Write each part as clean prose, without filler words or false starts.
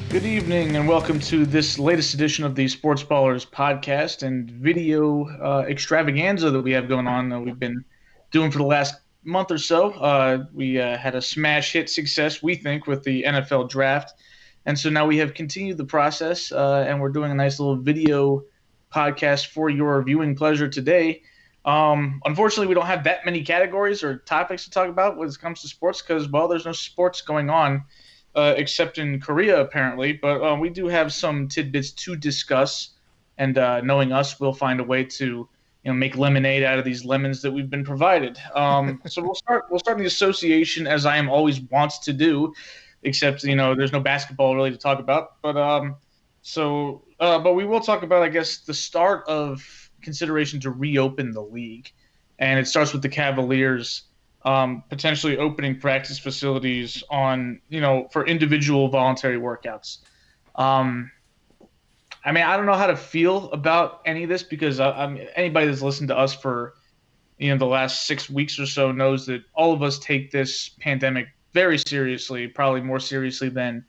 Good evening and welcome to this latest edition of the Sportsballers podcast and video extravaganza that we have going on that we've been doing for the last month or so. We had a smash hit success, we think, with the NFL draft. And so now we have continued the process and we're doing a nice little video podcast for your viewing pleasure today. Unfortunately, we don't have that many categories or topics to talk about when it comes to sports because, well, there's no sports going on except in Korea, apparently. But we do have some tidbits to discuss, and knowing us, we'll find a way to make lemonade out of these lemons that we've been provided. So we'll start. We'll start the association as I am always wants to do, except there's no basketball really to talk about. But we will talk about, I guess, the start of consideration to reopen the league, and it starts with the Cavaliers potentially opening practice facilities on, for individual voluntary workouts. Um, I don't know how to feel about any of this because anybody that's listened to us for, the last 6 weeks or so knows that all of us take this pandemic very seriously, probably more seriously than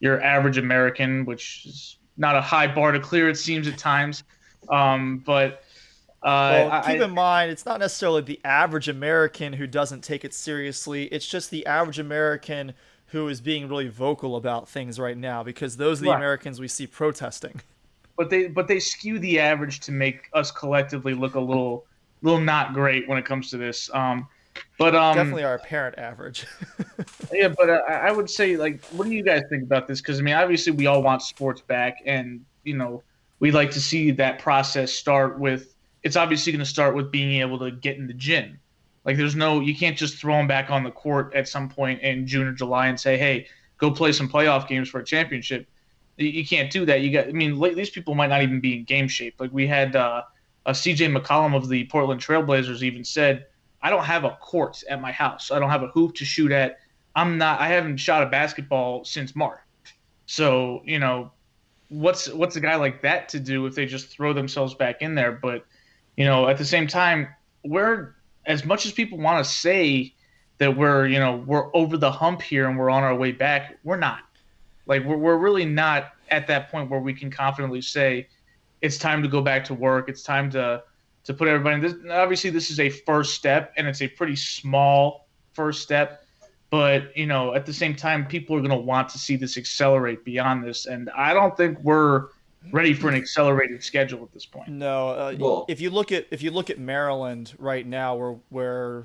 your average American, which is not a high bar to clear, it seems at times. But Well, I, keep I in mind, it's not necessarily the average American who doesn't take it seriously. It's just the average American who is being really vocal about things right now because those are the right. Americans we see protesting. But they skew the average to make us collectively look a little not great when it comes to this. But Definitely our apparent average. yeah, but I would say, like, what do you guys think about this? Because obviously we all want sports back, and we'd like to see that process start with. It's obviously going to start with being able to get in the gym. Like, you can't just throw them back on the court at some point in June or July and say, hey, go play some playoff games for a championship. You can't do that. These people might not even be in game shape. Like, we had a CJ McCollum of the Portland Trailblazers even said, I don't have a court at my house. I don't have a hoop to shoot at. I haven't shot a basketball since March. So, what's a guy like that to do if they just throw themselves back in there? But, at the same time, we're, as much as people want to say that we're over the hump here and we're on our way back, we're not. Like, we're really not at that point where we can confidently say it's time to go back to work. It's time to put everybody in this. Obviously, this is a first step, and it's a pretty small first step. But at the same time, people are going to want to see this accelerate beyond this, and I don't think we're ready for an accelerated schedule at this point. No, Well, if you look at Maryland right now, where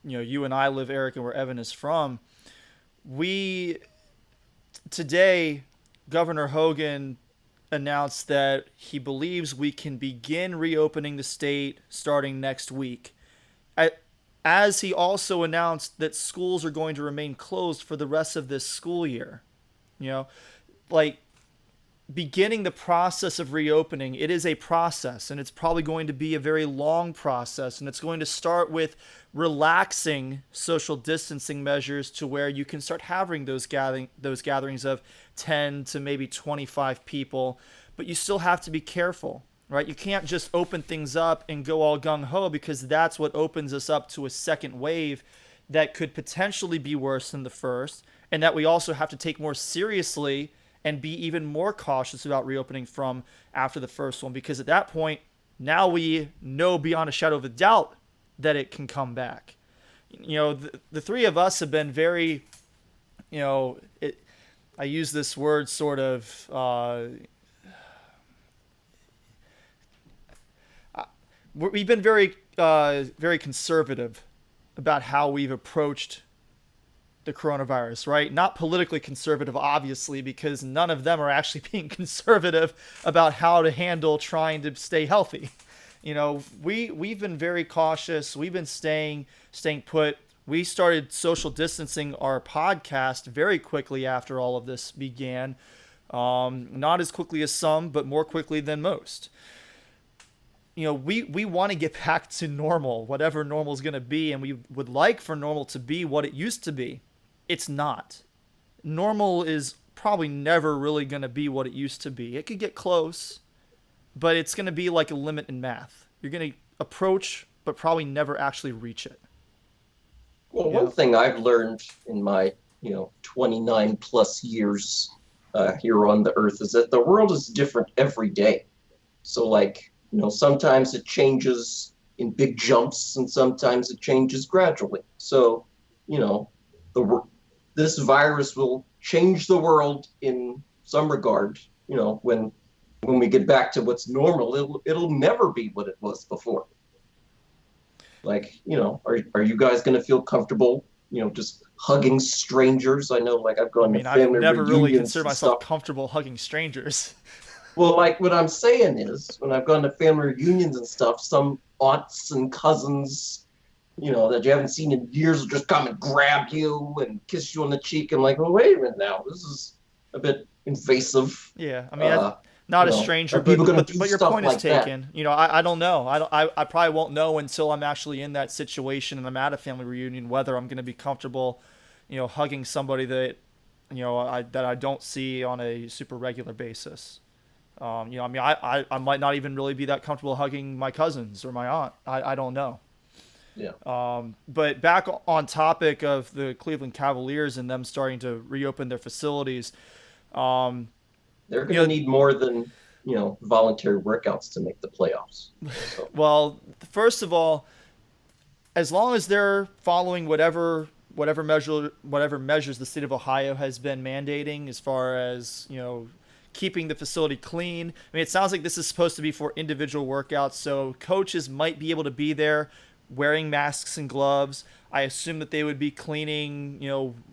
you and I live, Eric, and where Evan is from, we today Governor Hogan announced that he believes we can begin reopening the state starting next week. As he also announced that schools are going to remain closed for the rest of this school year. You know, like beginning the process of reopening, it is a process and it's probably going to be a very long process, and it's going to start with relaxing social distancing measures to where you can start having those gatherings of 10 to maybe 25 people, but you still have to be careful, right? You can't just open things up and go all gung-ho, because that's what opens us up to a second wave that could potentially be worse than the first, and that we also have to take more seriously and be even more cautious about reopening from after the first one, because at that point, now we know beyond a shadow of a doubt that it can come back. The three of us have been very, I use this word sort of, we've been very conservative about how we've approached the coronavirus, right? Not politically conservative, obviously, because none of them are actually being conservative about how to handle trying to stay healthy. We've been very cautious. We've been staying put. We started social distancing our podcast very quickly after all of this began. Not as quickly as some, but more quickly than most. We want to get back to normal, whatever normal is going to be, and we would like for normal to be what it used to be. It's not. Normal is probably never really going to be what it used to be. It could get close, but it's going to be like a limit in math. You're going to approach, but probably never actually reach it. one thing I've learned in my, 29 plus years here on the earth is that the world is different every day. So, like, sometimes it changes in big jumps and sometimes it changes gradually. So, you know, the this virus will change the world in some regard. When we get back to what's normal, it'll never be what it was before. Like, are you guys going to feel comfortable, just hugging strangers? I know, like, I've I gone to mean, I've family never really reunions considered and myself stuff. comfortable hugging strangers. Well, like, what I'm saying is, when I've gone to family reunions and stuff, some aunts and cousins, that you haven't seen in years will just come and grab you and kiss you on the cheek. And like, well, wait a minute now, this is a bit invasive. Yeah, I mean, not a stranger, Are people going to but do your stuff point is like that? taken. I don't know. I probably won't know until I'm actually in that situation and I'm at a family reunion whether I'm going to be comfortable, hugging somebody that, that I don't see on a super regular basis. I mean, I might not even really be that comfortable hugging my cousins or my aunt. I don't know. Yeah. But back on topic of the Cleveland Cavaliers and them starting to reopen their facilities. Um, They're going you to know, need more than, voluntary workouts to make the playoffs. So, well, first of all, as long as they're following whatever measures the state of Ohio has been mandating as far as keeping the facility clean. I mean, it sounds like this is supposed to be for individual workouts, so coaches might be able to be there wearing masks and gloves. I assume that they would be cleaning,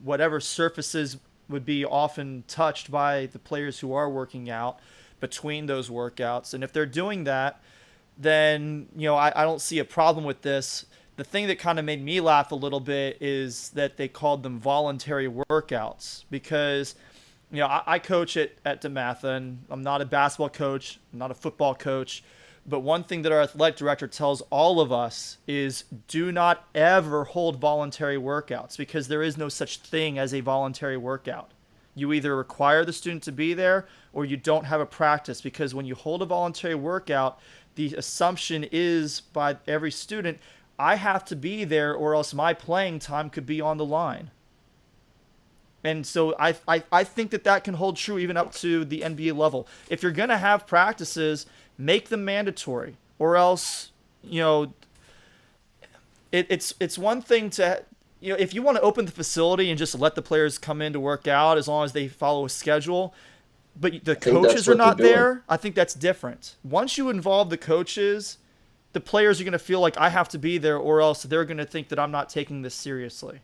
whatever surfaces would be often touched by the players who are working out between those workouts. And if they're doing that, then, I don't see a problem with this. The thing that kind of made me laugh a little bit is that they called them voluntary workouts because I coach at DeMatha, and I'm not a basketball coach, I'm not a football coach, but one thing that our athletic director tells all of us is do not ever hold voluntary workouts because there is no such thing as a voluntary workout. You either require the student to be there or you don't have a practice because when you hold a voluntary workout, the assumption is by every student, I have to be there or else my playing time could be on the line. And so I think that can hold true even up to the NBA level. If you're going to have practices, make them mandatory, or else, it's one thing to, if you want to open the facility and just let the players come in to work out as long as they follow a schedule, but the coaches are not there, I think that's different. Once you involve the coaches, the players are going to feel like I have to be there, or else they're going to think that I'm not taking this seriously.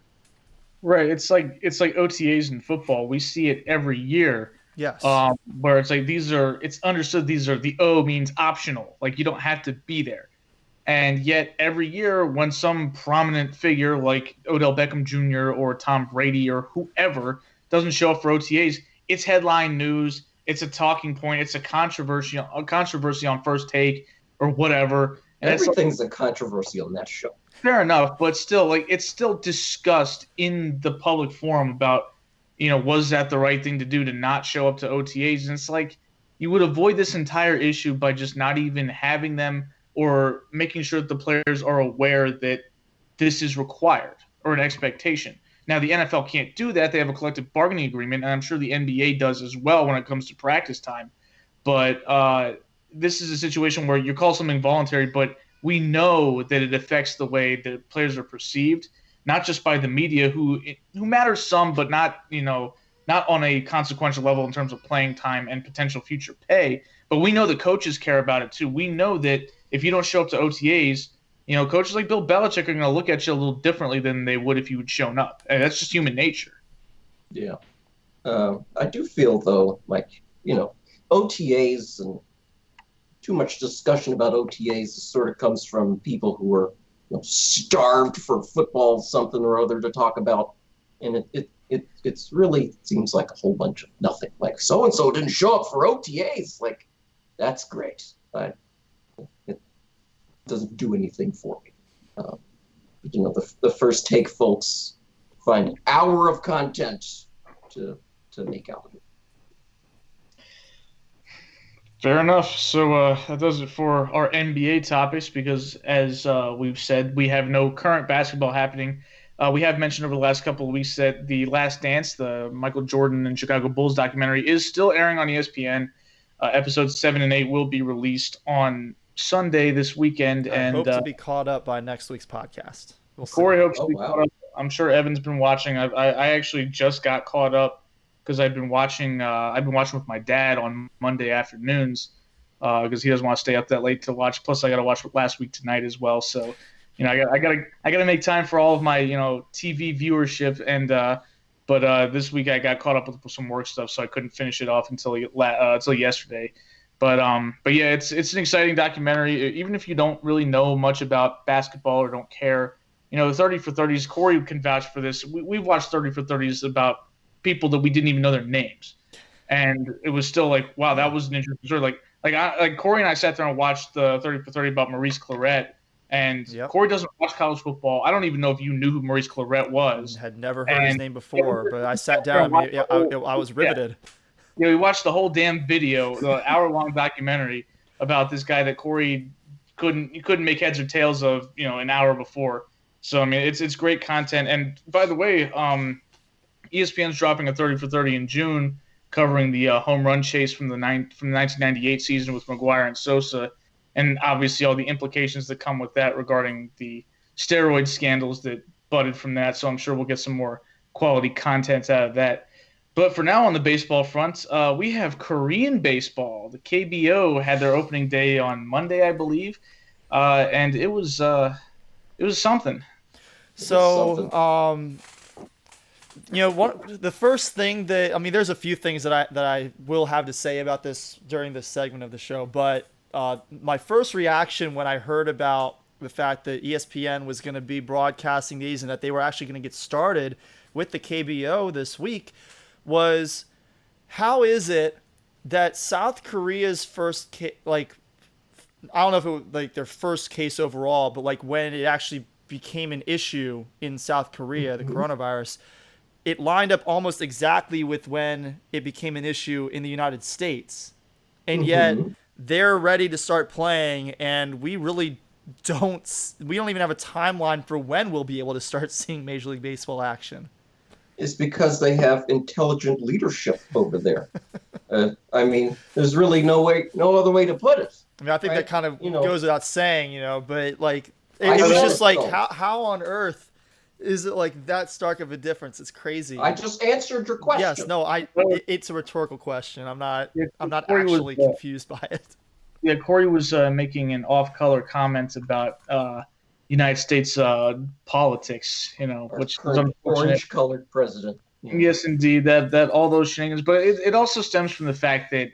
Right. It's like OTAs in football. We see it every year. Yes. Where it's like it's understood these are the O means optional. Like you don't have to be there. And yet every year when some prominent figure like Odell Beckham Jr. or Tom Brady or whoever doesn't show up for OTAs, it's headline news. It's a talking point. It's a controversy on First Take or whatever. And everything's a controversy on that show. Fair enough, but still, like it's still discussed in the public forum about, was that the right thing to do to not show up to OTAs? And it's like you would avoid this entire issue by just not even having them or making sure that the players are aware that this is required or an expectation. Now, the NFL can't do that. They have a collective bargaining agreement, and I'm sure the NBA does as well when it comes to practice time. But this is a situation where you call something voluntary, but we know that it affects the way that players are perceived, not just by the media, who matters some, but not not on a consequential level in terms of playing time and potential future pay. But we know the coaches care about it too. We know that if you don't show up to OTAs, coaches like Bill Belichick are going to look at you a little differently than they would if you had shown up. And that's just human nature. Yeah. I do feel, though, like, OTAs and too much discussion about OTAs sort of comes from people who are starved for football, something or other to talk about. And it's really seems like a whole bunch of nothing. Like, so-and-so didn't show up for OTAs. Like, that's great. It doesn't do anything for me. The First Take folks find an hour of content to make out of it. Fair enough. So that does it for our NBA topics because, as we've said, we have no current basketball happening We have mentioned over the last couple of weeks that The Last Dance, the Michael Jordan and Chicago Bulls documentary, is still airing on ESPN. Episodes 7 and 8 will be released on Sunday this weekend. I And hope to be caught up by next week's podcast. We'll see. Corey hopes to Oh, be wow. caught up. I'm sure Evan's been watching. I actually just got caught up because I've been watching. I've been watching with my dad on Monday afternoons because he doesn't want to stay up that late to watch. Plus, I got to watch last week tonight as well. So, I got to make time for all of my TV viewership. And but this week I got caught up with some work stuff, so I couldn't finish it off until yesterday. But yeah, it's an exciting documentary. Even if you don't really know much about basketball or don't care, 30 for 30s. Corey can vouch for this. We've watched 30 for 30s about people that we didn't even know their names, and it was still like, wow, that was an interesting story. Like Corey and I sat there and watched the 30 for 30 about Maurice Claret, and Yep. Corey doesn't watch college football. I don't even know if you knew who Maurice Claret was. Had never heard his name before, but I sat down. I was riveted. We watched the whole damn video, the hour-long documentary about this guy that Corey couldn't make heads or tails of, an hour before. So I mean, it's great content. And by the way, ESPN's dropping a 30 for 30 in June, covering the home run chase from the 1998 season with McGuire and Sosa, and obviously all the implications that come with that regarding the steroid scandals that budded from that. So I'm sure we'll get some more quality content out of that. But for now, on the baseball front, we have Korean baseball. The KBO had their opening day on Monday, I believe, and it was something. So, the first thing there's a few things that I will have to say about this during this segment of the show, but my first reaction when I heard about the fact that ESPN was going to be broadcasting these and that they were actually going to get started with the KBO this week was, how is it that South Korea's first I don't know if it was their first case overall, but when it actually became an issue in South Korea, the coronavirus, it lined up almost exactly with when it became an issue in the United States. And yet they're ready to start playing, and we really don't even have a timeline for when we'll be able to start seeing Major League Baseball action. It's because they have intelligent leadership over there. I mean, there's really no other way to put it. I mean, I think that kind of goes without saying, but it was just how on earth is it that stark of a difference? It's crazy. I just answered your question. Yes, no, it's a rhetorical question. I'm not actually confused by it. Yeah, Corey was making an off-color comment about United States politics, which is orange-colored president. Yeah. Yes, indeed, that all those shenanigans. But it also stems from the fact that,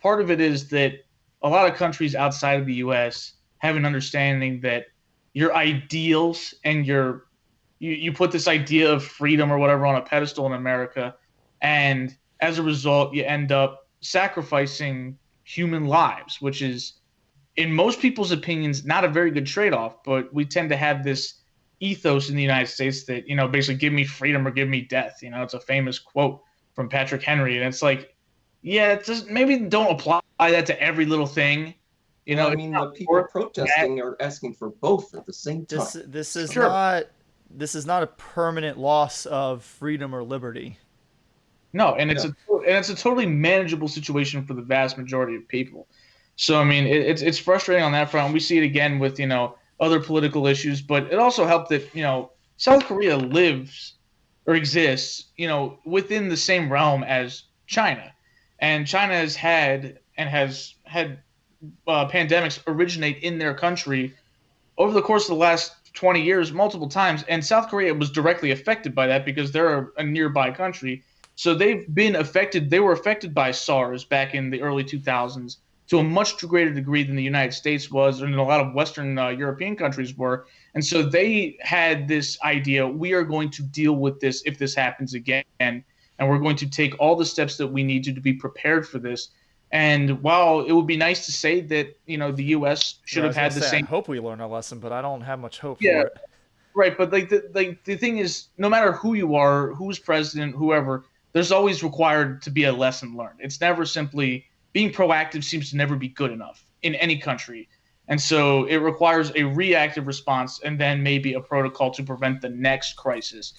part of it is that a lot of countries outside of the U.S. have an understanding that your ideals and you put this idea of freedom or whatever on a pedestal in America, and as a result, you end up sacrificing human lives, which is, in most people's opinions, not a very good trade-off. But we tend to have this ethos in the United States that, basically give me freedom or give me death. It's a famous quote from Patrick Henry. And it's maybe don't apply that to every little thing. I mean, the people protesting are asking for both at the same time. This is not a permanent loss of freedom or liberty. No, and it's a totally manageable situation for the vast majority of people. So I mean, it's frustrating on that front. We see it again with other political issues, but it also helped that South Korea lives or exists within the same realm as China, and China has had pandemics originate in their country over the course of the last 20 years multiple times, and South Korea was directly affected by that because they're a nearby country. So they've been affected. They were affected by SARS back in the early 2000s to a much greater degree than the United States was, and a lot of Western European countries were. And so they had this idea: we are going to deal with this if this happens again, and we're going to take all the steps that we need to be prepared for this. And while it would be nice to say that the U.S. should have had the same, I hope we learn our lesson, but I don't have much hope for it. Right, but the thing is, no matter who you are, who's president, whoever, there's always required to be a lesson learned. It's never simply being proactive. Seems to never be good enough in any country. And so it requires a reactive response and then maybe a protocol to prevent the next crisis.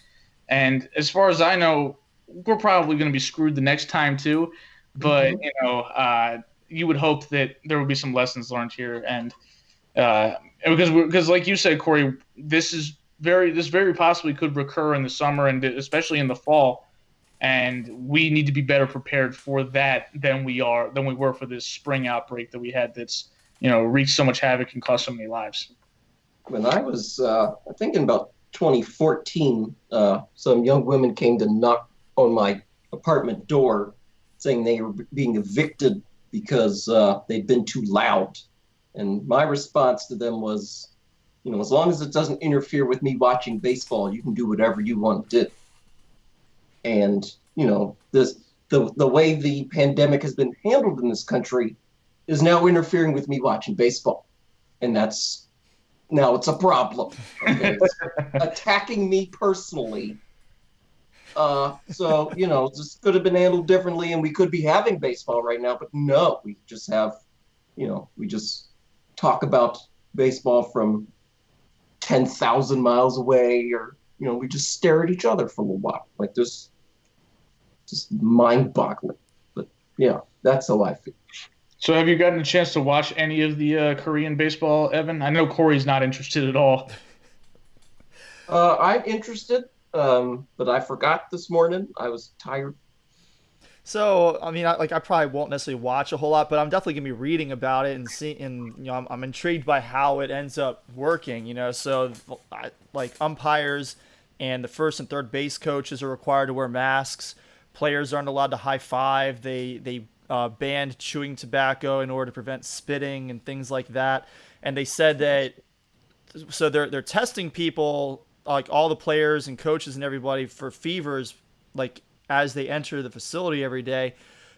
And as far as I know, we're probably going to be screwed the next time too. But you would hope that there would be some lessons learned here, and because like you said, Corey, this very possibly could recur in the summer and especially in the fall, and we need to be better prepared for that than we were for this spring outbreak that we had. That's wreaked so much havoc and cost so many lives. When I was thinking about 2014, some young women came to knock on my apartment door saying they were being evicted because they'd been too loud. And my response to them was, as long as it doesn't interfere with me watching baseball, you can do whatever you want to do. And, the way the pandemic has been handled in this country is now interfering with me watching baseball. And now it's a problem. Okay? It's attacking me personally. So, this could have been handled differently and we could be having baseball right now, but no, we just have, we just talk about baseball from 10,000 miles away, or, we just stare at each other for a little while. Like this, just mind boggling. But yeah, that's how I feel. So have you gotten a chance to watch any of the Korean baseball, Evan? I know Corey's not interested at all. I'm interested, but I forgot this morning. I was tired. So, I mean, I probably won't necessarily watch a whole lot, but I'm definitely gonna be reading about it and I'm intrigued by how it ends up working. So like umpires and the first and third base coaches are required to wear masks. Players aren't allowed to high five. They banned chewing tobacco in order to prevent spitting and things like that. And they said that so they're testing people, like all the players and coaches and everybody, for fevers, like as they enter the facility every day.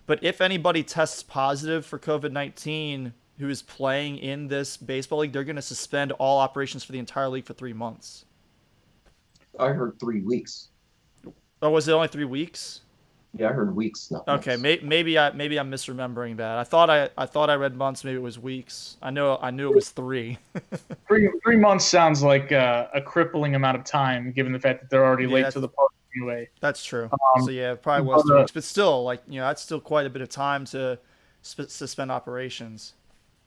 But if anybody tests positive for COVID-19 who is playing in this baseball league, they're going to suspend all operations for the entire league for 3 months. I heard 3 weeks. Oh, was it only 3 weeks? Yeah, I heard weeks. Not okay, months. maybe I'm misremembering that. I thought I read months. Maybe it was weeks. I knew it was 3. 3 months sounds like a crippling amount of time, given the fact that they're already late to the party anyway. That's true. So yeah, it probably was 3 weeks, but still, that's still quite a bit of time to suspend operations.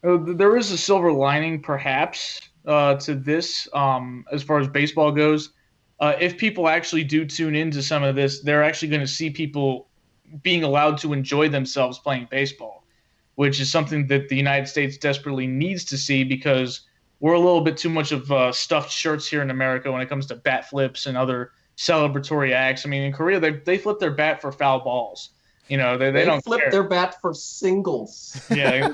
There is a silver lining, perhaps, to this as far as baseball goes. If people actually do tune into some of this, they're actually going to see people being allowed to enjoy themselves playing baseball, which is something that the United States desperately needs to see, because we're a little bit too much of stuffed shirts here in America when it comes to bat flips and other celebratory acts. I mean, in Korea, they flip their bat for foul balls. They don't flip care. their bat for singles. Yeah.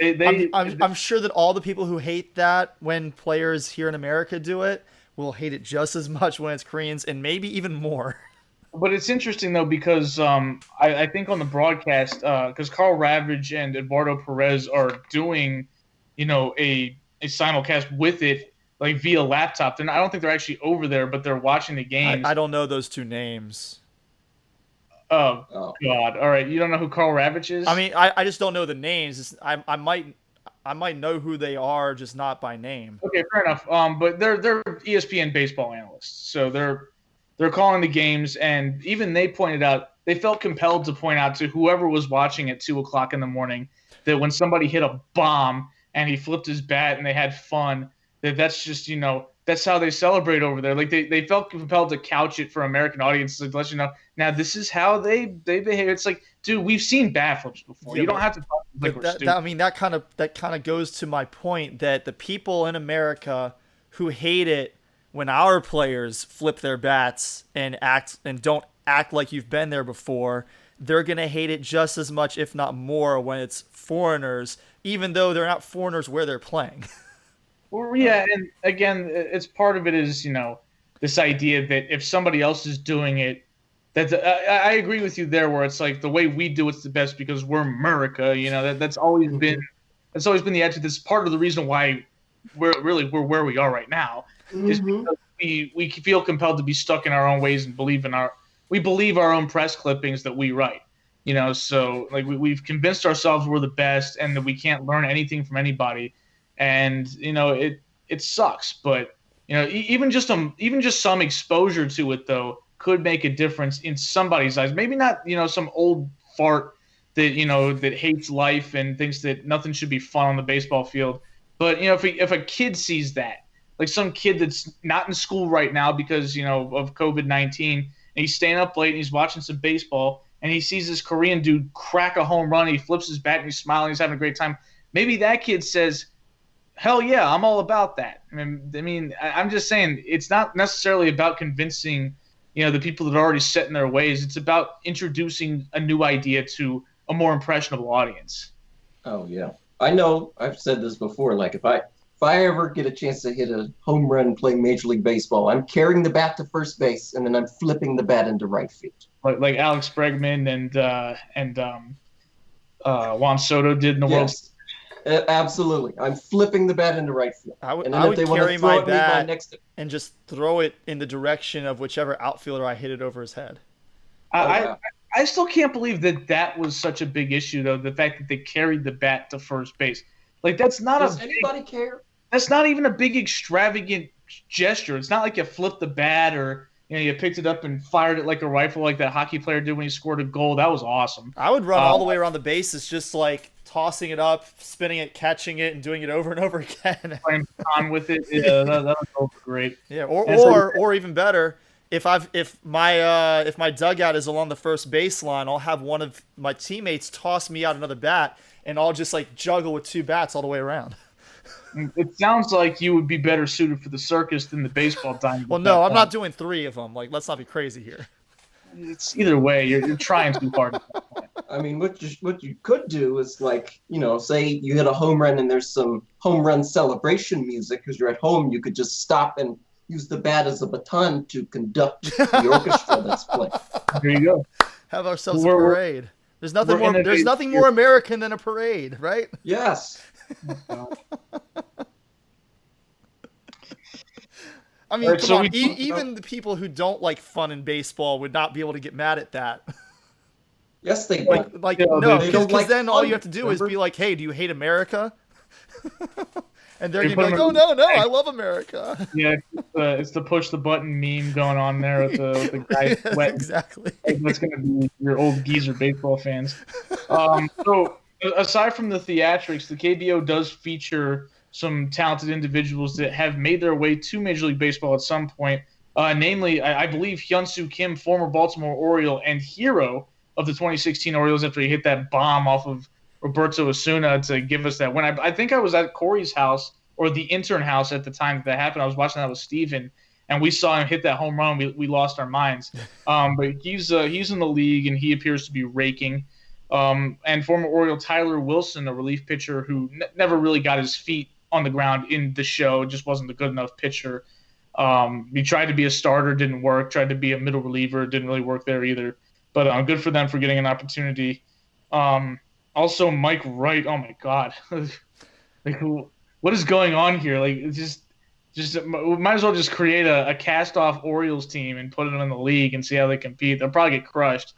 I'm sure that all the people who hate that when players here in America do it will hate it just as much when it's Koreans, and maybe even more. But it's interesting, though, because I think on the broadcast, because Carl Ravage and Eduardo Perez are doing, a simulcast with it, like via laptop. I don't think they're actually over there, but they're watching the games. I don't know those two names. Oh, God. All right. You don't know who Carl Ravage is? I mean, I just don't know the names. I might know who they are, just not by name. Okay, fair enough. But they're ESPN baseball analysts, so they're calling the games, and even they pointed out, they felt compelled to point out to whoever was watching at 2:00 in the morning that when somebody hit a bomb and he flipped his bat and they had fun, that's just that's how they celebrate over there. Like they felt compelled to couch it for American audiences to let you know, now this is how they behave. It's like, dude, we've seen bat flips before. Yeah, you don't have to talk like we're stupid. I mean, that kind of goes to my point that the people in America who hate it when our players flip their bats and don't act like you've been there before, they're gonna hate it just as much, if not more, when it's foreigners, even though they're not foreigners where they're playing. Well, yeah, and again, it's part of it is this idea that if somebody else is doing it, I agree with you there, where it's like the way we do it's the best because we're America. That's always been the attitude. That's part of the reason why we're where we are right now, is because we feel compelled to be stuck in our own ways and believe our own press clippings that we write. So like we've convinced ourselves we're the best and that we can't learn anything from anybody. and it sucks. But even just some exposure to it though could make a difference in somebody's eyes. Maybe not some old fart that that hates life and thinks that nothing should be fun on the baseball field. But if a kid sees that, like some kid that's not in school right now because of COVID-19, and he's staying up late and he's watching some baseball, and he sees this Korean dude crack a home run, he flips his bat and he's smiling, he's having a great time. Maybe that kid says, "Hell yeah, I'm all about that." I'm just saying it's not necessarily about convincing the people that are already set in their ways. It's about introducing a new idea to a more impressionable audience. Oh yeah, I know. I've said this before. Like if I ever get a chance to hit a home run playing Major League Baseball, I'm carrying the bat to first base and then I'm flipping the bat into right field. Like Alex Bregman and Juan Soto did in the World Yes, absolutely. I'm flipping the bat into right field. I would they wanna carry throw my it, leave mine bat next to. and just throw it in the direction of whichever outfielder I hit it over his head. I still can't believe that was such a big issue, though. The fact that they carried the bat to first base, like that's not Does anybody care? That's not even a big extravagant gesture. It's not like you flipped the bat or you picked it up and fired it like a rifle, like that hockey player did when he scored a goal. That was awesome. I would run all the way around the bases, just like tossing it up, spinning it, catching it, and doing it over and over again. Playing on with it, yeah, that was great. Yeah, or even better, if my dugout is along the first baseline, I'll have one of my teammates toss me out another bat, and I'll just like juggle with two bats all the way around. It sounds like you would be better suited for the circus than the baseball diamond. Well, no, I'm not doing 3 of them. Like, let's not be crazy here. It's either way, you're trying too hard. I mean, what you could do is like, say you hit a home run and there's some home run celebration music because you're at home. You could just stop and use the bat as a baton to conduct the orchestra that's playing. There you go. Have ourselves a parade. There's nothing more American than a parade, right? Yes. I mean, right, come on. Even the people who don't like fun in baseball would not be able to get mad at that. Yes, they no, because then all you have to do remember? is be like, "Hey, do you hate America?" And they're gonna be like, "Oh no, I love America." Yeah, it's the push the button meme going on there with the guy sweating. Exactly. That's gonna be your old geezer baseball fans. So aside from the theatrics, the KBO does feature some talented individuals that have made their way to Major League Baseball at some point. Namely, I believe Hyun-Soo Kim, former Baltimore Oriole and hero of the 2016 Orioles after he hit that bomb off of Roberto Osuna to give us that win. I think I was at Corey's house or the intern house at the time that happened. I was watching that with Steven, and we saw him hit that home run. We lost our minds. But he's in the league, and he appears to be raking. And former Oriole Tyler Wilson, a relief pitcher who never really got his feet on the ground in the show, just wasn't a good enough pitcher. He tried to be a starter, didn't work. Tried to be a middle reliever, didn't really work there either. But good for them for getting an opportunity. Also, Mike Wright. Oh my God, like what is going on here? Like just we might as well just create a cast-off Orioles team and put them in the league and see how they compete. They'll probably get crushed.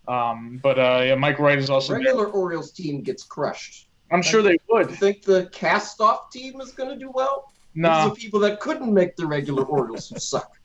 Yeah, Mike Wright is also the regular Orioles team gets crushed. I'm sure they would. You think the cast-off team is going to do well? No. These are people that couldn't make the regular Orioles who suck.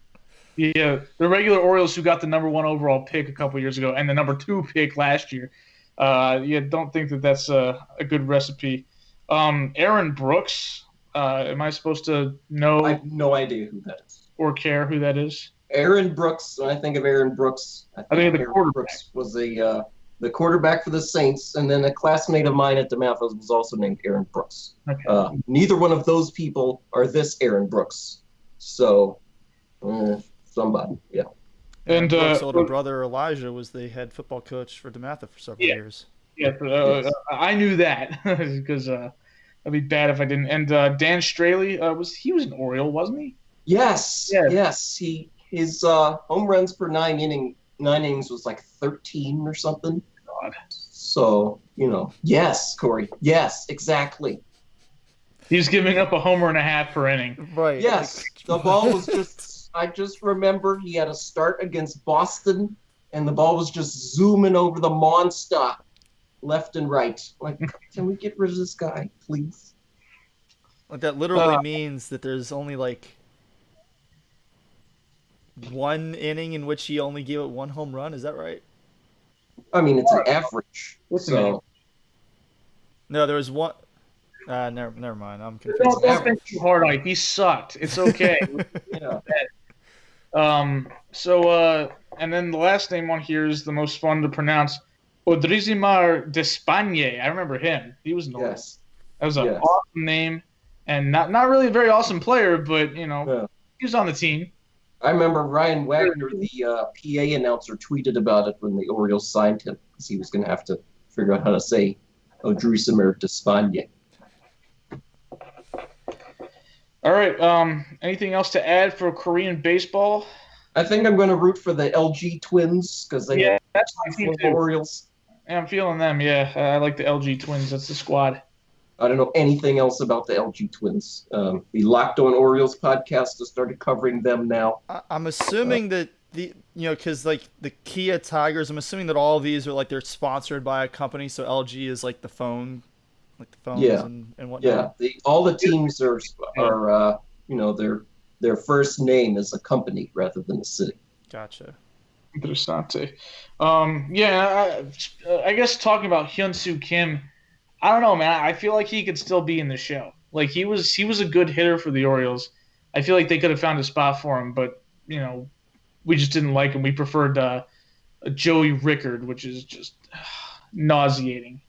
Yeah, the regular Orioles who got the number 1 overall pick a couple years ago and the number 2 pick last year. Don't think that's a good recipe. Aaron Brooks, am I supposed to know? I have no idea who that is. Or care who that is? Aaron Brooks, when I think of Aaron Brooks, I think the quarterback. Brooks was the quarterback for the Saints, and then a classmate of mine at DeMatha was also named Aaron Brooks. Okay. Neither one of those people are this Aaron Brooks. So, somebody, yeah. And Brooks' older brother Elijah was the head football coach for DeMatha for several years. Yeah, I knew that because that'd be bad if I didn't. And Dan Straley was an Oriole, wasn't he? Yes. Yeah. Yes. His home runs per 9 innings was like 13 or something. God. So yes, Corey. Yes, exactly. He was giving up a homer and a half per inning. Right. Yes, the ball was just. I just remember he had a start against Boston, and the ball was just zooming over the monster left and right. Like, can we get rid of this guy, please? Like that literally means that there's only like one inning in which he only gave it one home run. Is that right? I mean, it's an average. What's So No, there was one. Never mind. I'm Don't, confused. don't think too hard, Ike. He sucked. It's okay. yeah, And then the last name on here is the most fun to pronounce. Odrizimar Despagne. I remember him. He was in the yes, That was an yes. awesome name, and not really a very awesome player, but Yeah. he was on the team. I remember Ryan Wagner, the PA announcer, tweeted about it when the Orioles signed him because he was going to have to figure out how to say Odrisamer Despagne. All right. Anything else to add for Korean baseball? I think I'm going to root for the LG Twins because they have That's my team the too. Orioles. Yeah, I'm feeling them. Yeah, I like the LG Twins. That's the squad. I don't know anything else about the LG Twins. The Locked On Orioles podcast has started covering them now. I'm assuming that because like the Kia Tigers, I'm assuming that all of these are like they're sponsored by a company. So LG is like the phone, like the phones Yeah. and whatnot. Yeah, all the teams are their first name is a company rather than a city. Gotcha. Interessante. I guess talking about Hyun-Soo Kim, I don't know, man. I feel like he could still be in the show. Like he was a good hitter for the Orioles. I feel like they could have found a spot for him, but we just didn't like him. We preferred Joey Rickard, which is just nauseating.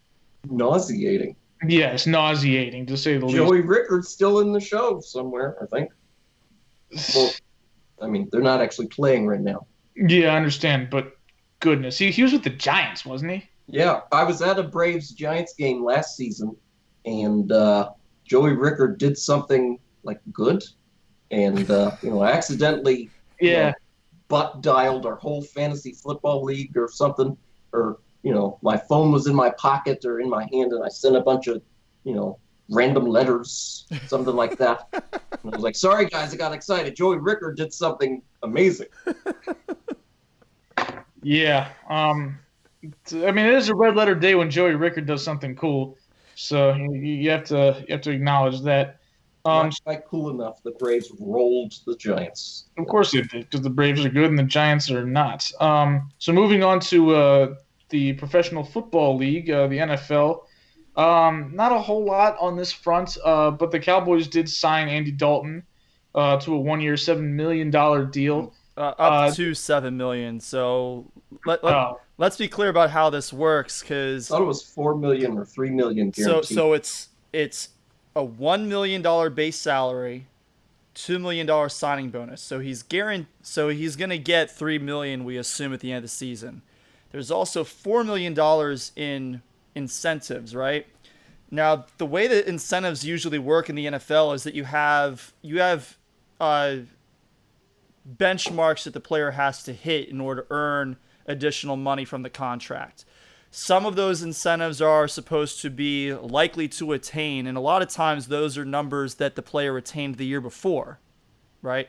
Nauseating. Yes, nauseating to say the least. Joey Rickard's still in the show somewhere, I think. Well, I mean, they're not actually playing right now. Yeah, I understand, but goodness, he was with the Giants, wasn't he? Yeah, I was at a Braves-Giants game last season, and Joey Rickard did something like good, and I accidentally butt dialed our whole fantasy football league or something, or my phone was in my pocket or in my hand, and I sent a bunch of random letters, something like that. And I was like, sorry guys, I got excited. Joey Rickard did something amazing. Yeah. I mean, it is a red letter day when Joey Rickard does something cool. So you have to acknowledge that. Not quite cool enough. The Braves rolled the Giants. Of course they did, because the Braves are good and the Giants are not. So moving on to the Professional Football League, the NFL. Not a whole lot on this front, but the Cowboys did sign Andy Dalton to a 1-year, $7 million deal. Up to $7 million. So let's be clear about how this works, because I thought it was $4 million or $3 million guaranteed. So it's a $1 million base salary, $2 million signing bonus. So he's going to get $3 million, we assume, at the end of the season. There's also $4 million in incentives, right? Now, the way that incentives usually work in the NFL is that you have benchmarks that the player has to hit in order to earn additional money from the contract. Some of those incentives are supposed to be likely to attain, and a lot of times those are numbers that the player attained the year before, right?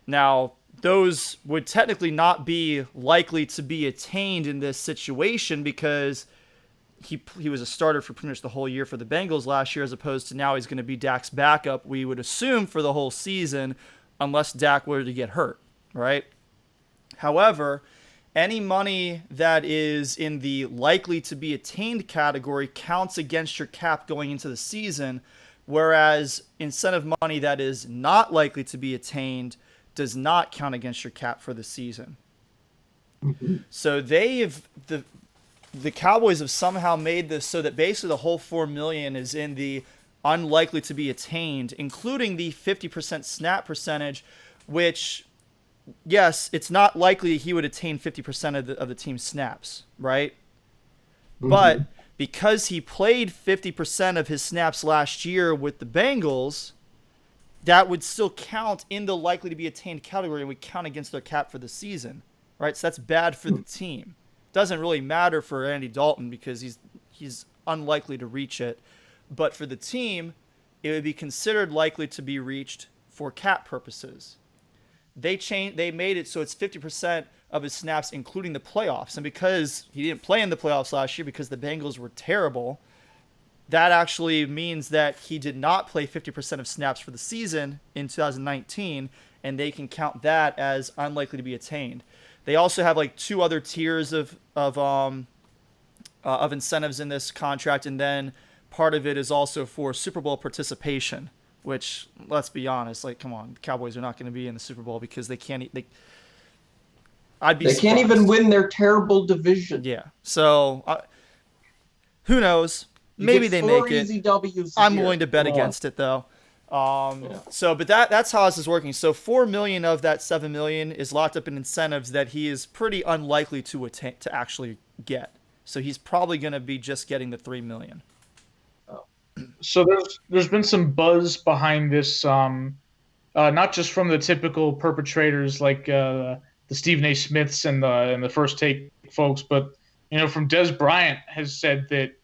Now, those would technically not be likely to be attained in this situation because he was a starter for pretty much the whole year for the Bengals last year, as opposed to now he's going to be Dak's backup, we would assume, for the whole season, unless Dak were to get hurt, right? However, any money that is in the likely to be attained category counts against your cap going into the season, whereas incentive money that is not likely to be attained does not count against your cap for the season. Mm-hmm. So the Cowboys have somehow made this so that basically the whole $4 million is in the unlikely to be attained, including the 50% snap percentage, which, yes, it's not likely he would attain 50% of the team's snaps, right? Mm-hmm. But because he played 50% of his snaps last year with the Bengals, that would still count in the likely to be attained category and would count against their cap for the season, right? So that's bad for the team. Doesn't really matter for Andy Dalton because he's unlikely to reach it. But for the team, it would be considered likely to be reached for cap purposes. They made it so it's 50% of his snaps, including the playoffs. And because he didn't play in the playoffs last year because the Bengals were terrible, that actually means that he did not play 50% of snaps for the season in 2019, and they can count that as unlikely to be attained. They also have like 2 other tiers of incentives in this contract, and then part of it is also for Super Bowl participation. Which, let's be honest, like, come on, the Cowboys are not going to be in the Super Bowl because they can't. I'd be. They surprised. can't even win their terrible division. Yeah. So, who knows? Maybe they make it. I'm willing to bet against it, though. So, but that's how this is working. So, $4 million of that $7 million is locked up in incentives that he is pretty unlikely to actually get. So, he's probably going to be just getting the $3 million. So there's been some buzz behind this, not just from the typical perpetrators like the Stephen A. Smiths and the First Take folks, but from Des Bryant has said that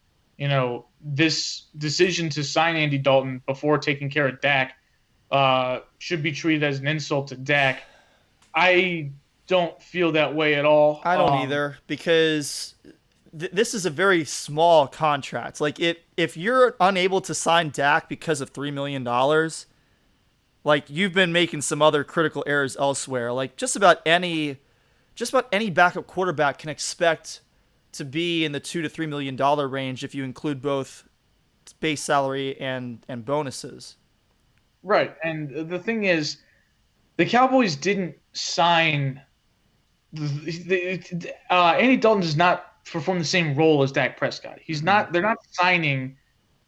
this decision to sign Andy Dalton before taking care of Dak should be treated as an insult to Dak. I don't feel that way at all. I don't either, because this is a very small contract. Like, if you're unable to sign Dak because of $3 million, like, you've been making some other critical errors elsewhere. Like, just about any backup quarterback can expect to be in the $2 to $3 million range if you include both base salary and bonuses. Right, and the thing is, the Cowboys didn't sign. Andy Dalton does not perform the same role as Dak Prescott. He's not. They're not signing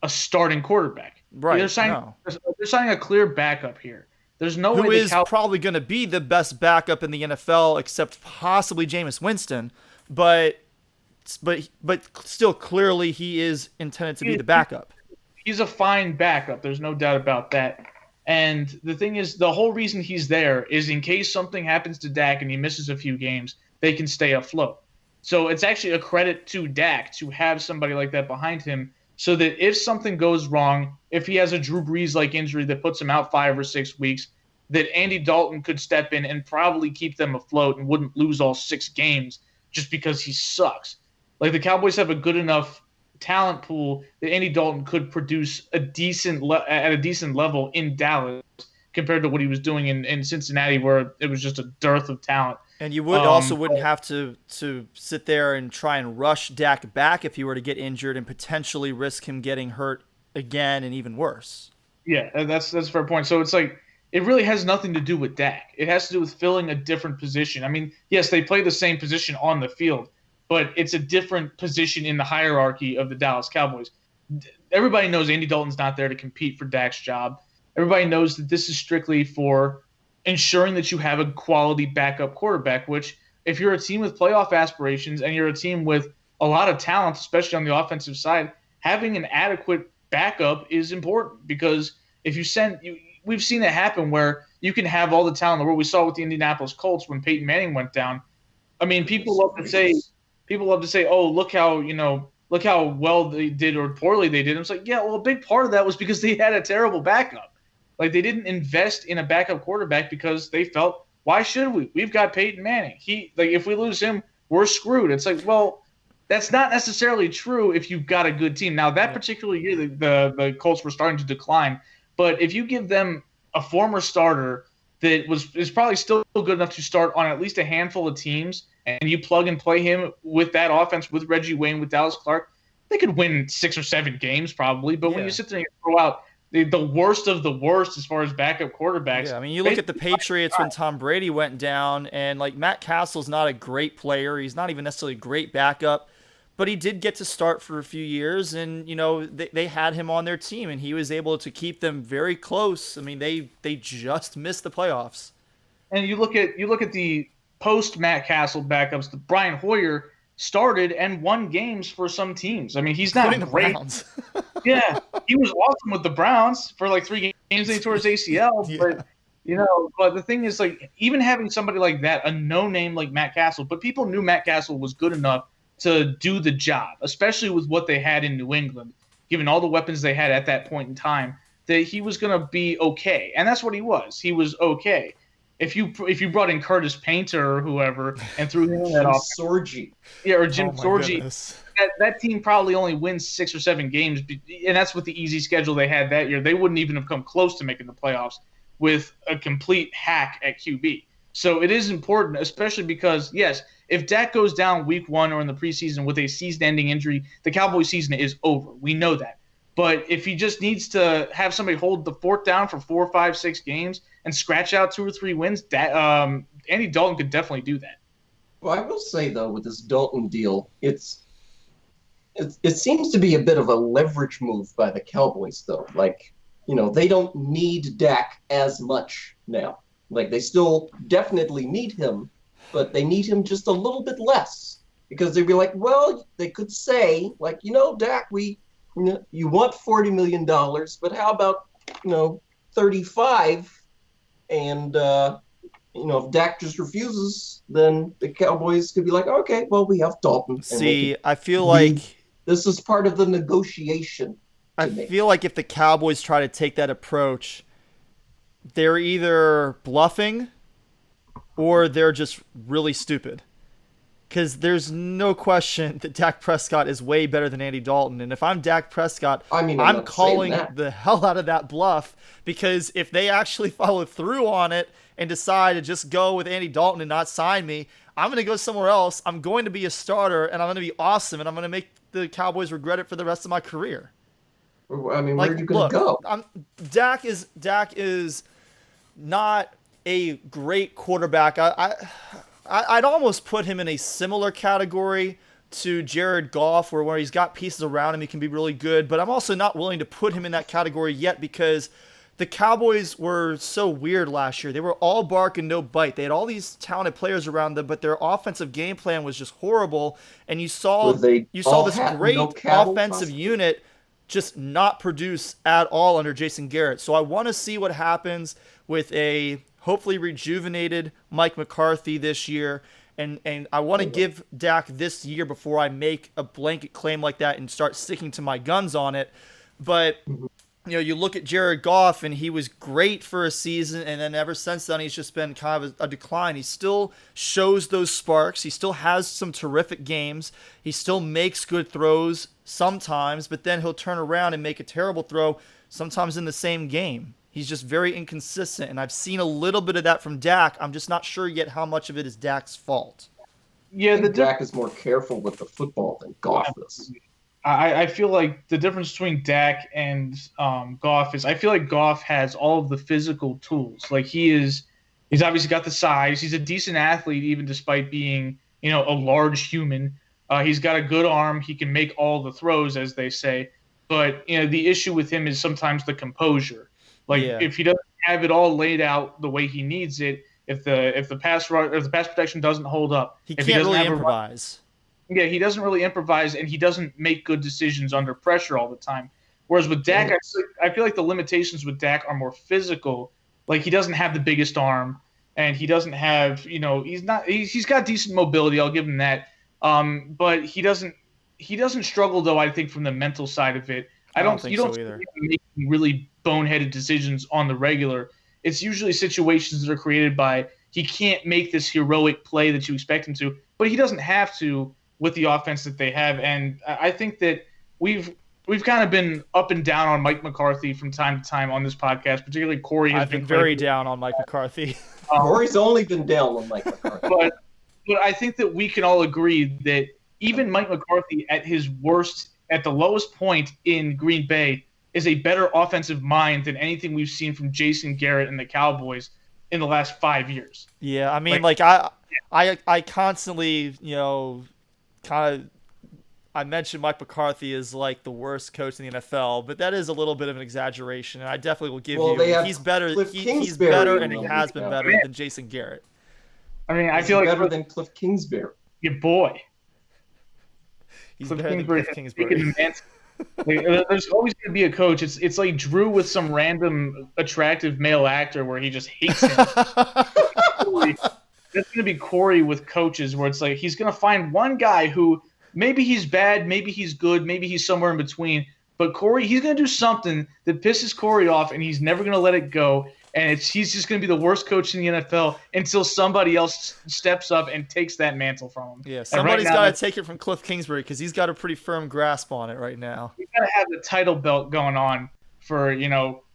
a starting quarterback. Right. They're signing a clear backup here. There's no way who is probably going to be the best backup in the NFL, except possibly Jameis Winston, but still clearly he is intended to be the backup. He's a fine backup. There's no doubt about that. And the thing is, the whole reason he's there is in case something happens to Dak and he misses a few games, they can stay afloat. So it's actually a credit to Dak to have somebody like that behind him, so that if something goes wrong, if he has a Drew Brees-like injury that puts him out 5 or 6 weeks, that Andy Dalton could step in and probably keep them afloat and wouldn't lose all 6 games just because he sucks. Like, the Cowboys have a good enough talent pool that Andy Dalton could produce at a decent level in Dallas compared to what he was doing in Cincinnati, where it was just a dearth of talent. And you wouldn't have to sit there and try and rush Dak back if he were to get injured and potentially risk him getting hurt again and even worse. Yeah, that's a fair point. So it's like, it really has nothing to do with Dak. It has to do with filling a different position. I mean, yes, they play the same position on the field, but it's a different position in the hierarchy of the Dallas Cowboys. Everybody knows Andy Dalton's not there to compete for Dak's job. Everybody knows that this is strictly for ensuring that you have a quality backup quarterback, which, if you're a team with playoff aspirations and you're a team with a lot of talent, especially on the offensive side, having an adequate backup is important, because if we've seen it happen where you can have all the talent in the world. We saw with the Indianapolis Colts when Peyton Manning went down. I mean, people love to say, oh, look how well they did or poorly they did. And it's like, yeah, well, a big part of that was because they had a terrible backup. Like, they didn't invest in a backup quarterback because they felt, why should we? We've got Peyton Manning. If we lose him, we're screwed. It's like, well, that's not necessarily true if you've got a good team. Now, that particular year, the Colts were starting to decline. But if you give them a former starter that is probably still good enough to start on at least a handful of teams, and you plug and play him with that offense, with Reggie Wayne, with Dallas Clark, they could win 6 or 7 games probably. But when you sit there and throw out the worst of the worst as far as backup quarterbacks. Yeah, I mean, you look at the Patriots when Tom Brady went down, and like, Matt Castle's not a great player. He's not even necessarily a great backup, but he did get to start for a few years, and they had him on their team, and he was able to keep them very close. I mean, they just missed the playoffs. And you look at the post Matt Castle backups. The Brian Hoyer started and won games for some teams. I mean, he's not great. Yeah, he was awesome with the Browns for like 3 games. They tore his ACL, but but the thing is, like, even having somebody like that, a no name like Matt Castle, but people knew Matt Castle was good enough to do the job, especially with what they had in New England, given all the weapons they had at that point in time, that he was going to be okay. And that's what he was. He was okay. If you brought in Curtis Painter or whoever and threw him in that offense, Sorgi. or Jim Sorgi, that team probably only wins 6 or 7 games, and that's with the easy schedule they had that year. They wouldn't even have come close to making the playoffs with a complete hack at QB. So it is important, especially because, yes, if Dak goes down week 1 or in the preseason with a season-ending injury, the Cowboys season is over. We know that. But if he just needs to have somebody hold the fort down for 4, 5, 6 games and scratch out 2 or 3 wins, Andy Dalton could definitely do that. Well, I will say, though, with this Dalton deal, it seems to be a bit of a leverage move by the Cowboys, though. Like, they don't need Dak as much now. Like, they still definitely need him, but they need him just a little bit less. Because they'd be like, well, they could say, like, Dak, you want $40 million, but how about, 35? And, if Dak just refuses, then the Cowboys could be like, okay, well, we have Dalton. See, I feel like this is part of the negotiation. I feel like if the Cowboys try to take that approach, they're either bluffing or they're just really stupid. Because there's no question that Dak Prescott is way better than Andy Dalton. And if I'm Dak Prescott, I'm calling the hell out of that bluff. Because if they actually follow through on it and decide to just go with Andy Dalton and not sign me, I'm going to go somewhere else. I'm going to be a starter, and I'm going to be awesome, and I'm going to make the Cowboys regret it for the rest of my career. I mean, where are you going to go? Dak is not a great quarterback. I'd almost put him in a similar category to Jared Goff, where he's got pieces around him, he can be really good. But I'm also not willing to put him in that category yet because the Cowboys were so weird last year. They were all bark and no bite. They had all these talented players around them, but their offensive game plan was just horrible. And you saw this great offensive unit just not produce at all under Jason Garrett. So I want to see what happens with a hopefully rejuvenated Mike McCarthy this year. And I want to give Dak this year before I make a blanket claim like that and start sticking to my guns on it. But you look at Jared Goff, and he was great for a season, and then ever since then, he's just been kind of a decline. He still shows those sparks. He still has some terrific games. He still makes good throws sometimes, but then he'll turn around and make a terrible throw sometimes in the same game. He's just very inconsistent, and I've seen a little bit of that from Dak. I'm just not sure yet how much of it is Dak's fault. Yeah, Dak is more careful with the football than Goff is. I feel like the difference between Dak and Goff is I feel like Goff has all of the physical tools. Like he's obviously got the size. He's a decent athlete even despite being, a large human. He's got a good arm. He can make all the throws, as they say. But, the issue with him is sometimes the composure. If he doesn't have it all laid out the way he needs it, if the pass protection doesn't hold up, he can't really improvise. He doesn't really improvise, and he doesn't make good decisions under pressure all the time. Whereas with Dak, I feel like the limitations with Dak are more physical. Like he doesn't have the biggest arm, and he doesn't have, he's got decent mobility. I'll give him that. But he doesn't struggle though. I think from the mental side of it, I don't think so either. Make really boneheaded decisions on the regular. It's usually situations that are created by he can't make this heroic play that you expect him to, but he doesn't have to with the offense that they have. And I think that we've kind of been up and down on Mike McCarthy from time to time on this podcast, particularly Corey has been very down on Mike McCarthy. Corey's only been down on Mike McCarthy. But I think that we can all agree that even Mike McCarthy at his worst, at the lowest point in Green Bay, is a better offensive mind than anything we've seen from Jason Garrett and the Cowboys in the last 5 years. Yeah, I mean, I constantly, I mentioned Mike McCarthy is like the worst coach in the NFL, but that is a little bit of an exaggeration, and I definitely will give he's better. He's better, and he has been better than Jason Garrett. I mean, I feel like better than Cliff Kingsbury. Your boy. He's better than Cliff Kingsbury. There's always going to be a coach. It's like Drew with some random attractive male actor where he just hates him. That's going to be Corey with coaches where it's like he's going to find one guy who maybe he's bad, maybe he's good, maybe he's somewhere in between. But Corey, he's going to do something that pisses Corey off, and he's never going to let it go. and he's just going to be the worst coach in the NFL until somebody else steps up and takes that mantle from him. Yeah, And somebody's right now, got to take it from Cliff Kingsbury because he's got a pretty firm grasp on it right now. we got to have the title belt going on for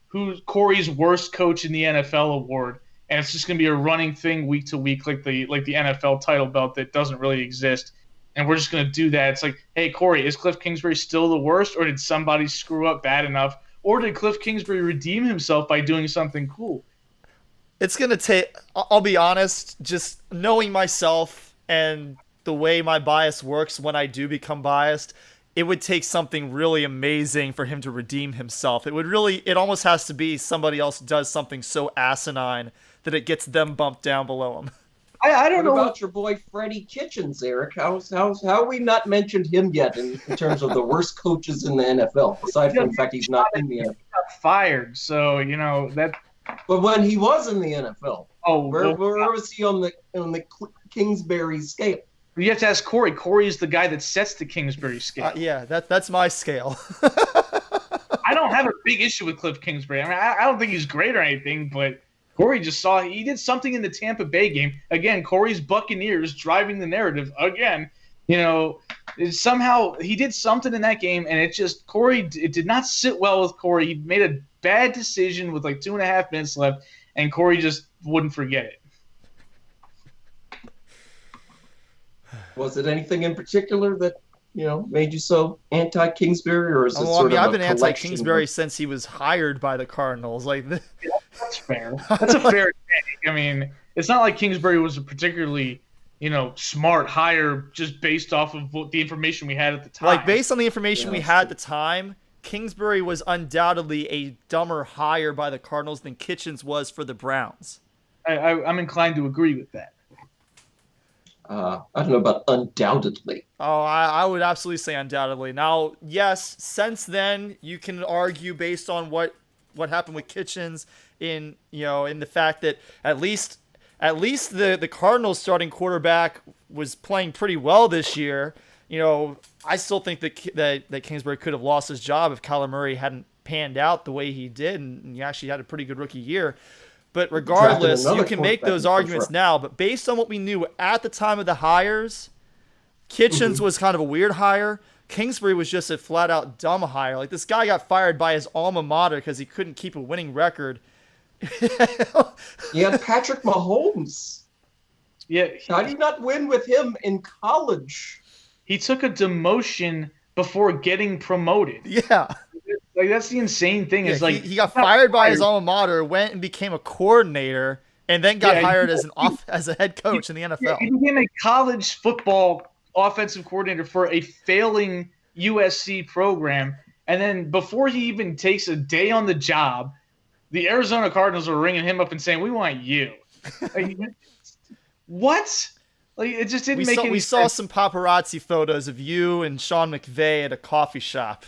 who's Corey's worst coach in the NFL award, and it's just going to be a running thing week to week, like the NFL title belt that doesn't really exist. And we're just going to do that. It's like, hey, Corey, is Cliff Kingsbury still the worst, or did somebody screw up bad enough, or did Cliff Kingsbury redeem himself by doing something cool? It's going to take, I'll be honest, just knowing myself and the way my bias works when I do become biased, it would take something really amazing for him to redeem himself. It almost has to be somebody else does something so asinine that it gets them bumped down below him. I don't know about your boy Freddie Kitchens, Eric. How have we not mentioned him yet in terms of the worst coaches in the NFL? Aside from the fact he's not in the NFL. He got fired, so that. But when he was in the NFL, where well, was he on the Kingsbury scale? You have to ask Corey. Corey is the guy that sets the Kingsbury scale. Yeah, that's my scale. I don't have a big issue with Cliff Kingsbury. I mean, I don't think he's great or anything, but Corey just saw he did something in the Tampa Bay game. Again, Corey's Buccaneers driving the narrative again. Somehow he did something in that game, and it did not sit well with Corey. He made a bad decision with like 2.5 minutes left, and Corey just wouldn't forget it. Was it anything in particular that made you so anti-Kingsbury, or is it I've been anti-Kingsbury since he was hired by the Cardinals. That's fair. That's a fair take. I mean, it's not like Kingsbury was a particularly smart hire just based off of the information we had at the time. Like, based on the information we had at the time, Kingsbury was undoubtedly a dumber hire by the Cardinals than Kitchens was for the Browns. I'm inclined to agree with that. I don't know about undoubtedly. Oh, I would absolutely say undoubtedly. Now, yes, since then, you can argue based on what happened with Kitchens in the fact that at least the Cardinals starting quarterback was playing pretty well this year. I still think that Kingsbury could have lost his job if Kyler Murray hadn't panned out the way he did, and he actually had a pretty good rookie year. But regardless, you can make those arguments now. But based on what we knew at the time of the hires, Kitchens was kind of a weird hire. Kingsbury was just a flat-out dumb hire. Like, this guy got fired by his alma mater because he couldn't keep a winning record. He had Patrick Mahomes. Yeah. How do you not win with him in college? He took a demotion before getting promoted. Yeah. Like, that's the insane thing. Yeah, he got fired by his alma mater, went and became a coordinator, and then got hired as a head coach in the NFL. He became a college football offensive coordinator for a failing USC program, and then before he even takes a day on the job, the Arizona Cardinals are ringing him up and saying, "We want you." Like, what? Like, it just didn't make any sense. We saw some paparazzi photos of you and Sean McVay at a coffee shop.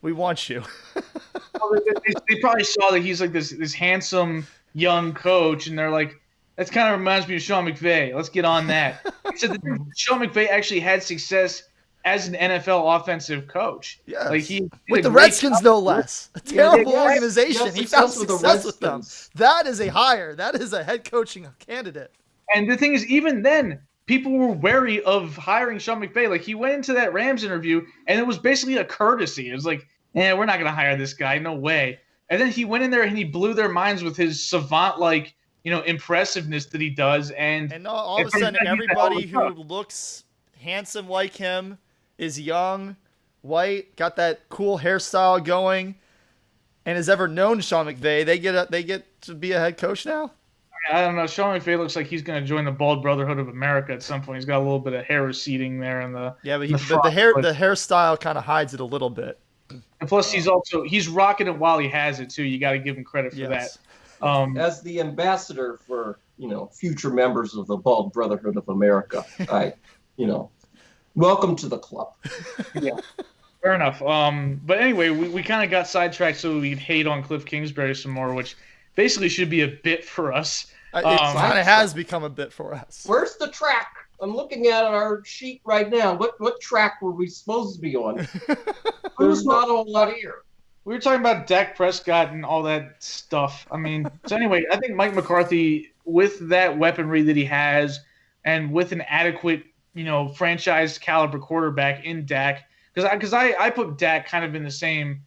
We want you. Well, they probably saw that he's like this handsome young coach, and they're like, that kind of reminds me of Sean McVay. Let's get on that. So Sean McVay actually had success as an NFL offensive coach. Yeah, like with the Redskins, no less. A terrible organization. He found success with them. That is a hire. That is a head coaching candidate. And the thing is, even then, people were wary of hiring Sean McVay. Like, he went into that Rams interview, and it was basically a courtesy. It was like, we're not going to hire this guy. No way. And then he went in there, and he blew their minds with his savant-like, impressiveness that he does. And all of a sudden, everybody who looks handsome like him is young, white, got that cool hairstyle going, and has ever known Sean McVay. They get to be a head coach now? I don't know. Sean McVay looks like he's going to join the Bald Brotherhood of America at some point. He's got a little bit of hair receding there, and the hairstyle kind of hides it a little bit. And plus, he's rocking it while he has it too. You got to give him credit for that. As the ambassador for future members of the Bald Brotherhood of America, welcome to the club. Yeah, fair enough. But anyway, we kind of got sidetracked, so we'd hate on Cliff Kingsbury some more, which basically should be a bit for us. It kind of has become a bit for us. Where's the track? I'm looking at our sheet right now. What track were we supposed to be on? There's not a whole lot here. we were talking about Dak Prescott and all that stuff. I mean, so anyway, I think Mike McCarthy, with that weaponry that he has, and with an adequate, franchise caliber quarterback in Dak, because I put Dak kind of in the same,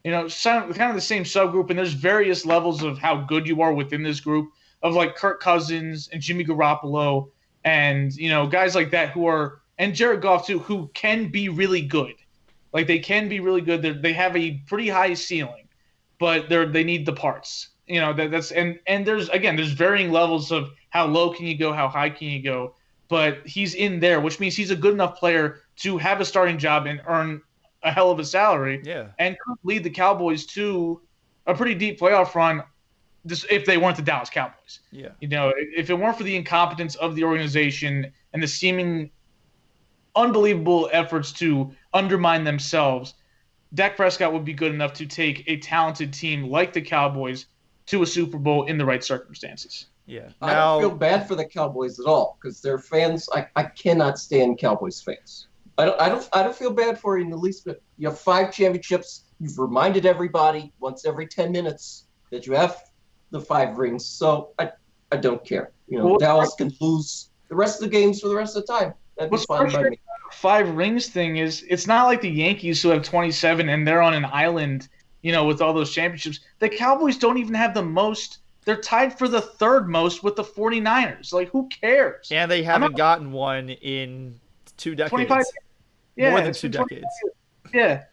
kind of the same subgroup, and there's various levels of how good you are within this group of like Kirk Cousins and Jimmy Garoppolo and guys like that who are, and Jared Goff too, who can be really good. Like they can be really good. They have a pretty high ceiling, but they need the parts. That's and there's varying levels of how low can you go, how high can you go. But he's in there, which means he's a good enough player to have a starting job and earn a hell of a salary. Yeah. And could lead the Cowboys to a pretty deep playoff run. If they weren't the Dallas Cowboys. Yeah. If it weren't for the incompetence of the organization and the seeming unbelievable efforts to undermine themselves, Dak Prescott would be good enough to take a talented team like the Cowboys to a Super Bowl in the right circumstances. Yeah. I don't feel bad for the Cowboys at all because their fans. I cannot stand Cowboys fans. I don't feel bad for you in the least bit. You have 5 championships. You've reminded everybody once every 10 minutes that you have the 5 rings. So I don't care. Dallas can lose the rest of the games for the rest of the time. That'd be fine by me. 5 rings thing is, it's not like the Yankees who have 27 and they're on an island, with all those championships. The Cowboys don't even have the most. They're tied for the 3rd most with the 49ers. Like, who cares? And they haven't gotten one in 2 decades. 25. Yeah, more than 2 decades. Yeah.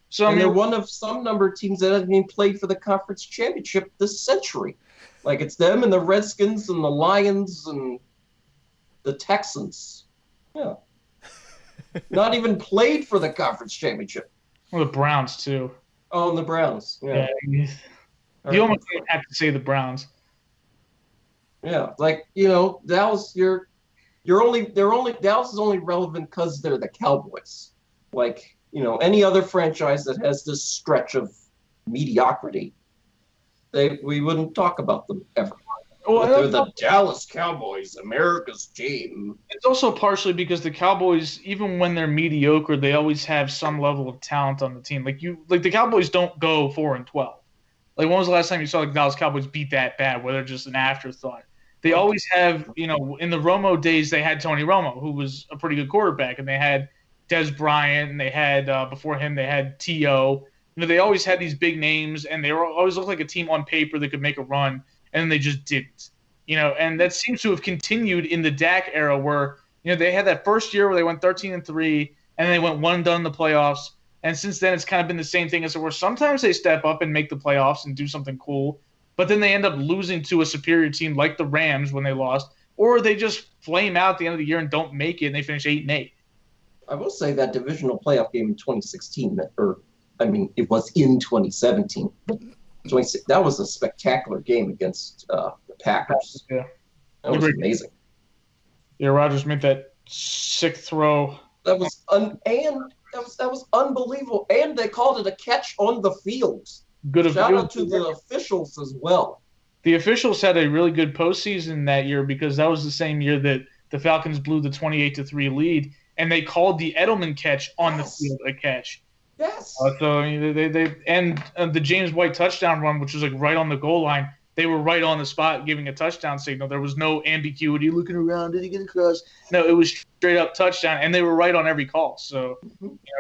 So they're one of some number of teams that haven't even played for the conference championship this century. Like, it's them and the Redskins and the Lions and the Texans. Yeah. Not even played for the conference championship. Well, the Browns, too. Oh, and the Browns. Yeah. You almost have to say the Browns. Yeah. Like, Dallas, Dallas is only relevant because they're the Cowboys. Like, any other franchise that has this stretch of mediocrity, we wouldn't talk about them ever. Well, they're the Dallas Cowboys, America's team. It's also partially because the Cowboys, even when they're mediocre, they always have some level of talent on the team. Like the Cowboys don't go 4-12. Like, when was the last time you saw the Dallas Cowboys beat that bad, where they're just an afterthought? They always have, in the Romo days, they had Tony Romo, who was a pretty good quarterback, and they had Des Bryant, and they had before him they had T.O. They always had these big names, and they always looked like a team on paper that could make a run, and they just didn't. And that seems to have continued in the Dak era, where they had that first year where they went 13-3, and then they went 1 and done in the playoffs. And since then, it's kind of been the same thing as where sometimes they step up and make the playoffs and do something cool, but then they end up losing to a superior team like the Rams when they lost, or they just flame out at the end of the year and don't make it, and they finish 8-8. I will say that divisional playoff game in 2016, it was in 2017. That was a spectacular game against the Packers. Yeah, that was amazing. Yeah, Rodgers made that sick throw. That was that was unbelievable, and they called it a catch on the field. Shout out to the officials as well. The officials had a really good postseason that year because that was the same year that the Falcons blew the 28-3 lead, and they called the Edelman catch on the field a catch. Yes. So they and the James White touchdown run, which was like right on the goal line, they were right on the spot giving a touchdown signal. There was no ambiguity, looking around, did he get across? No, it was straight up touchdown, and they were right on every call. So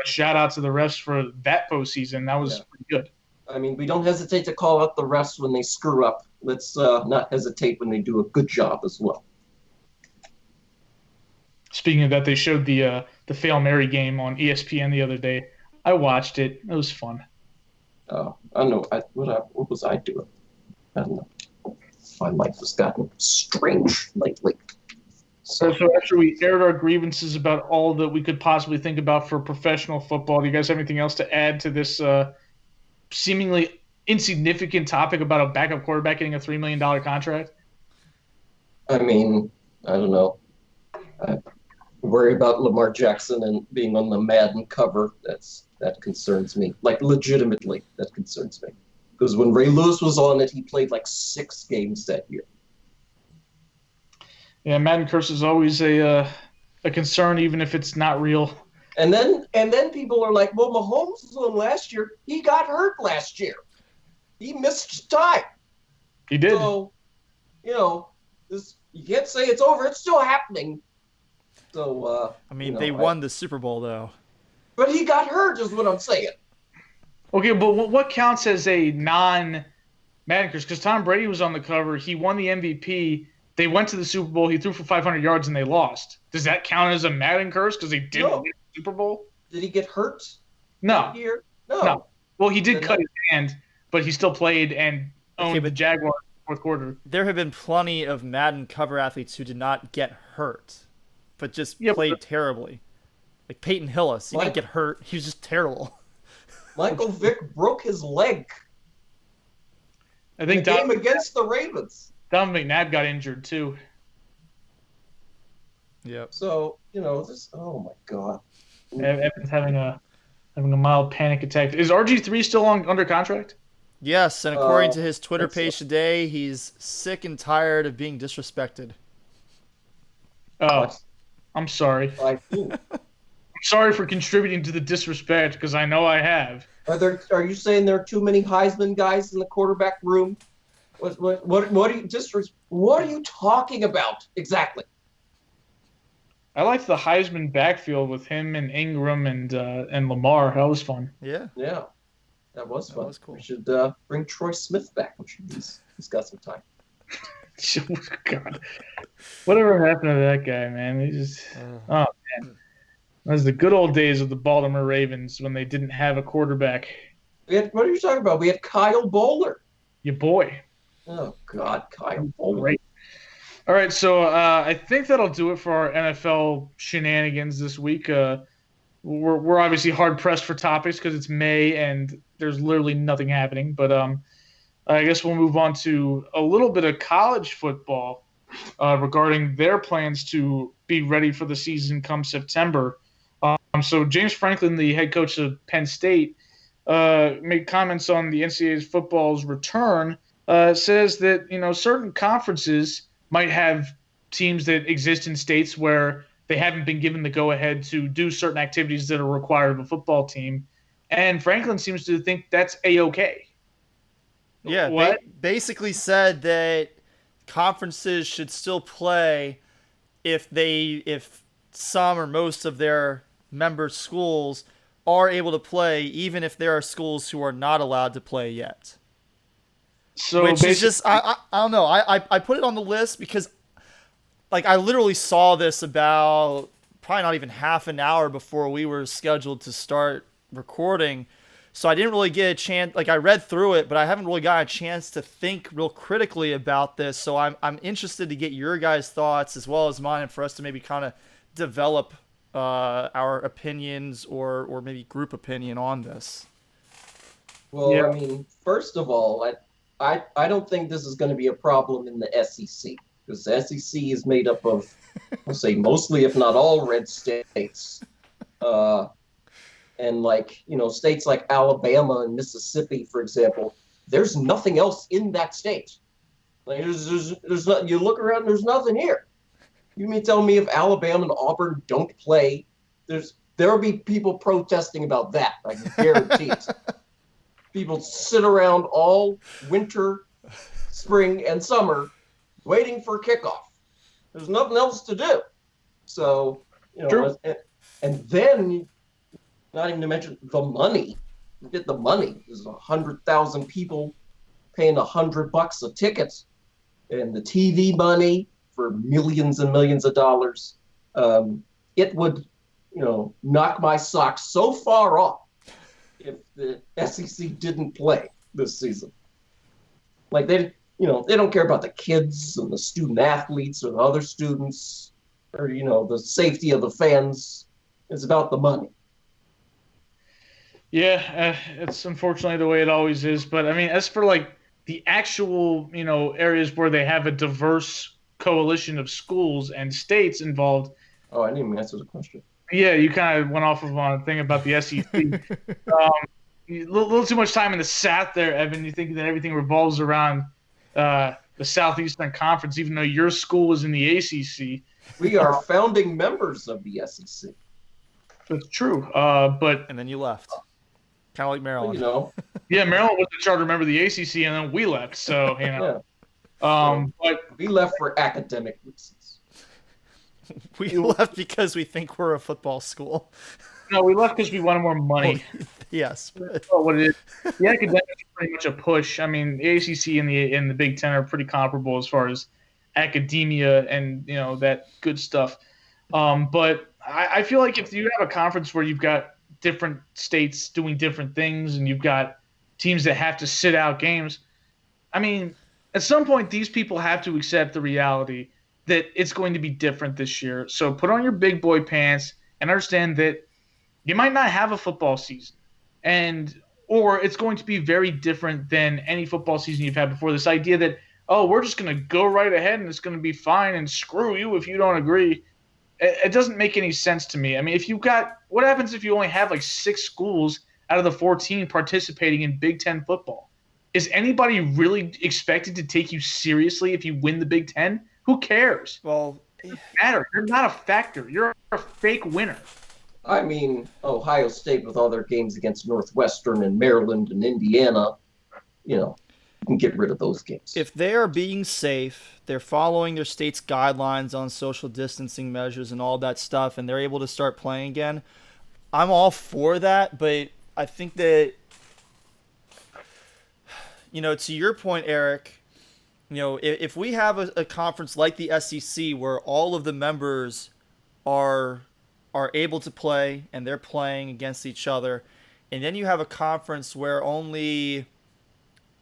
shout out to the refs for that postseason. That was pretty good. I mean, we don't hesitate to call out the refs when they screw up. Let's not hesitate when they do a good job as well. Speaking of that, they showed the Fail Mary game on ESPN the other day. I watched it. It was fun. Oh, I don't know. What was I doing? I don't know. My life has gotten strange lately. So after we aired our grievances about all that we could possibly think about for professional football, do you guys have anything else to add to this seemingly insignificant topic about a backup quarterback getting a $3 million contract? I mean, I don't know. I worry about Lamar Jackson and being on the Madden cover. That concerns me. Like, legitimately, that concerns me. Because when Ray Lewis was on it, he played like 6 games that year. Yeah, Madden curse is always a concern, even if it's not real. And then people are like, well, Mahomes won last year. He got hurt last year. He missed time. He did. So, you can't say it's over. It's still happening. So, they won the Super Bowl, though. But he got hurt, is what I'm saying. Okay, but what counts as a non-Madden curse? Because Tom Brady was on the cover. He won the MVP. They went to the Super Bowl. He threw for 500 yards, and they lost. Does that count as a Madden curse because they didn't win the Super Bowl? Did he get hurt? No. Here? No. Well, he did cut his hand, but he still played and owned the Jaguars in the fourth quarter. There have been plenty of Madden cover athletes who did not get hurt, but just played terribly. Like Peyton Hillis. He didn't get hurt. He was just terrible. Michael Vick broke his leg. I think the game against the Ravens. Don McNabb got injured too. Yep. So, oh my God. Evan's having a mild panic attack. Is RG3 still under contract? Yes, and according to his Twitter page today, he's sick and tired of being disrespected. Oh, I'm sorry. I do. I'm sorry for contributing to the disrespect because I know I have. Are you saying there are too many Heisman guys in the quarterback room? What are you talking about exactly? I liked the Heisman backfield with him and Ingram and Lamar. That was fun. Yeah. Yeah. That was fun. That was cool. We should bring Troy Smith back. He's got some time. God. Whatever happened to that guy, man? Oh man. That was the good old days of the Baltimore Ravens when they didn't have a quarterback. What are you talking about? We had Kyle Bowler. Your boy. Oh God, Kyle Bowler. Right. All right, so I think that'll do it for our NFL shenanigans this week. We're obviously hard pressed for topics because it's May and there's literally nothing happening. But I guess we'll move on to a little bit of college football regarding their plans to be ready for the season come September. So James Franklin, the head coach of Penn State, made comments on the NCAA football's return. Says that certain conferences might have teams that exist in states where they haven't been given the go-ahead to do certain activities that are required of a football team. And Franklin seems to think that's A-okay. Yeah, basically said that conferences should still play if some or most of their member schools are able to play, even if there are schools who are not allowed to play yet. So which is just I don't know. I put it on the list because I literally saw this about probably not even half an hour before we were scheduled to start recording. So I didn't really get a chance. I read through it, but I haven't really got a chance to think real critically about this. So I'm interested to get your guys' thoughts as well as mine, and for us to maybe kind of develop our opinions or maybe group opinion on this. Well, yeah. I mean, first of all, I don't think this is going to be a problem in the SEC because the SEC is made up of, I'll say, mostly, if not all, red states. And states like Alabama and Mississippi, for example, there's nothing else in that state. There's not. You look around, there's nothing here. You mean tell me if Alabama and Auburn don't play, there'll be people protesting about that. I can guarantee it. People sit around all winter, spring, and summer waiting for kickoff. There's nothing else to do. So, and then, not even to mention the money. You get the money. There's 100,000 people paying $100 a ticket, and the TV money for millions and millions of dollars. It would, knock my socks so far off if the SEC didn't play this season. They don't care about the kids and the student athletes or the other students or, the safety of the fans. It's about the money. Yeah, it's unfortunately the way it always is. But, I mean, as for, the actual, areas where they have a diverse coalition of schools and states involved. Oh, I didn't even answer the question. Yeah, you kind of went off of on a thing about the SEC. A little too much time in the South there, Evan. You think that everything revolves around the Southeastern Conference, even though your school is in the ACC. We are founding members of the SEC. That's true. But And then you left, kind of like Well, Maryland. yeah, Maryland was the charter member of the ACC, and then we left. So yeah. So but we left for academic reasons. We left because we think we're a football school. no, we left because we wanted more money. Yes. Oh, what it is. The academics are pretty much a push. I mean, the ACC and the Big Ten are pretty comparable as far as academia and that good stuff. But I feel like if you have a conference where you've got different states doing different things and you've got teams that have to sit out games, I mean, at some point these people have to accept the reality that it's going to be different this year. So put on your big boy pants and understand that you might not have a football season, and or it's going to be very different than any football season you've had before. This idea that, oh, we're just going to go right ahead and it's going to be fine and screw you if you don't agree, it doesn't make any sense to me. I mean, if you've got, what happens if you only have like 6 schools out of the 14 participating in Big Ten football? Is anybody really expected to take you seriously if you win the Big Ten? Who cares? Well, It doesn't matter. You're not a factor. You're a fake winner. I mean, Ohio State with all their games against Northwestern and Maryland and Indiana, you can get rid of those games. if they are being safe, they're following their state's guidelines on social distancing measures and all that stuff, and they're able to start playing again, I'm all for that. But I think that, to your point, Eric, if we have a conference like the SEC where all of the members are able to play and they're playing against each other, and then you have a conference where only,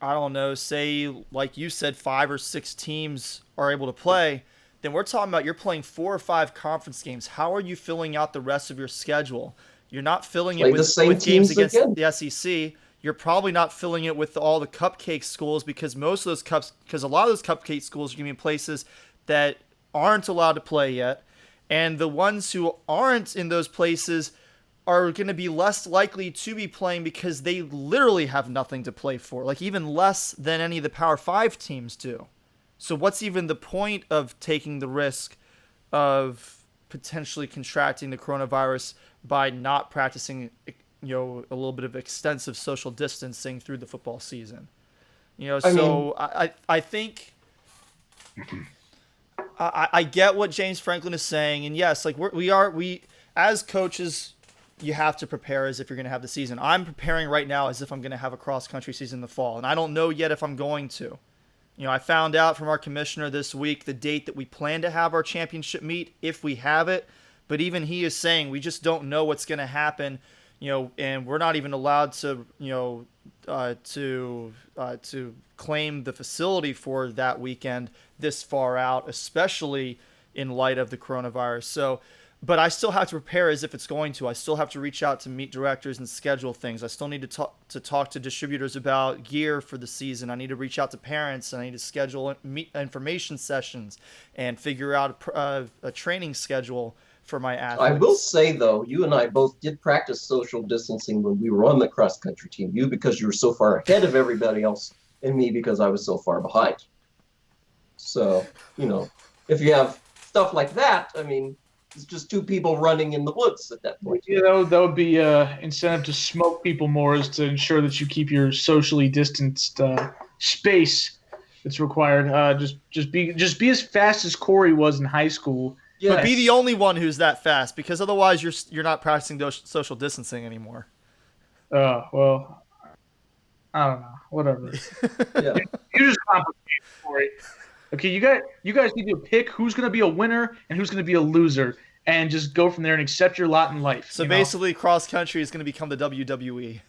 I don't know, say, like you said, 5 or 6 teams are able to play, then we're talking about you're playing 4 or 5 conference games. How are you filling out the rest of your schedule? You're not filling it with games against the SEC. You're probably not filling it with all the cupcake schools, because a lot of those cupcake schools are going to be in places that aren't allowed to play yet. And the ones who aren't in those places are going to be less likely to be playing because they literally have nothing to play for, like even less than any of the Power 5 teams do. So what's even the point of taking the risk of potentially contracting the coronavirus by not practicing, a little bit of extensive social distancing through the football season? I think I get what James Franklin is saying, and yes, like we as coaches, you have to prepare as if you're going to have the season. I'm preparing right now as if I'm going to have a cross country season in the fall, and I don't know yet if I'm going to. I found out from our commissioner this week the date that we plan to have our championship meet, if we have it, but even he is saying we just don't know what's going to happen, and we're not even allowed to, to claim the facility for that weekend this far out, especially in light of the coronavirus. So, but I still have to prepare as if it's going to. I still have to reach out to meet directors and schedule things. I still need to talk to distributors about gear for the season. I need to reach out to parents. I need to schedule information sessions and figure out a training schedule for my athletes. I will say, though, you and I both did practice social distancing when we were on the cross-country team. You because you were so far ahead of everybody else, and me because I was so far behind. So, if you have stuff like that, I mean, it's just 2 people running in the woods at that point. That would be incentive to smoke people more, is to ensure that you keep your socially distanced space that's required. Just be as fast as Corey was in high school. Yes. But be the only one who's that fast, because otherwise you're not practicing social distancing anymore. Well, I don't know. Whatever. Yeah. You just complicate it, Corey. Okay, you guys need to pick who's going to be a winner and who's going to be a loser, and just go from there and accept your lot in life. So basically, cross country is going to become the WWE.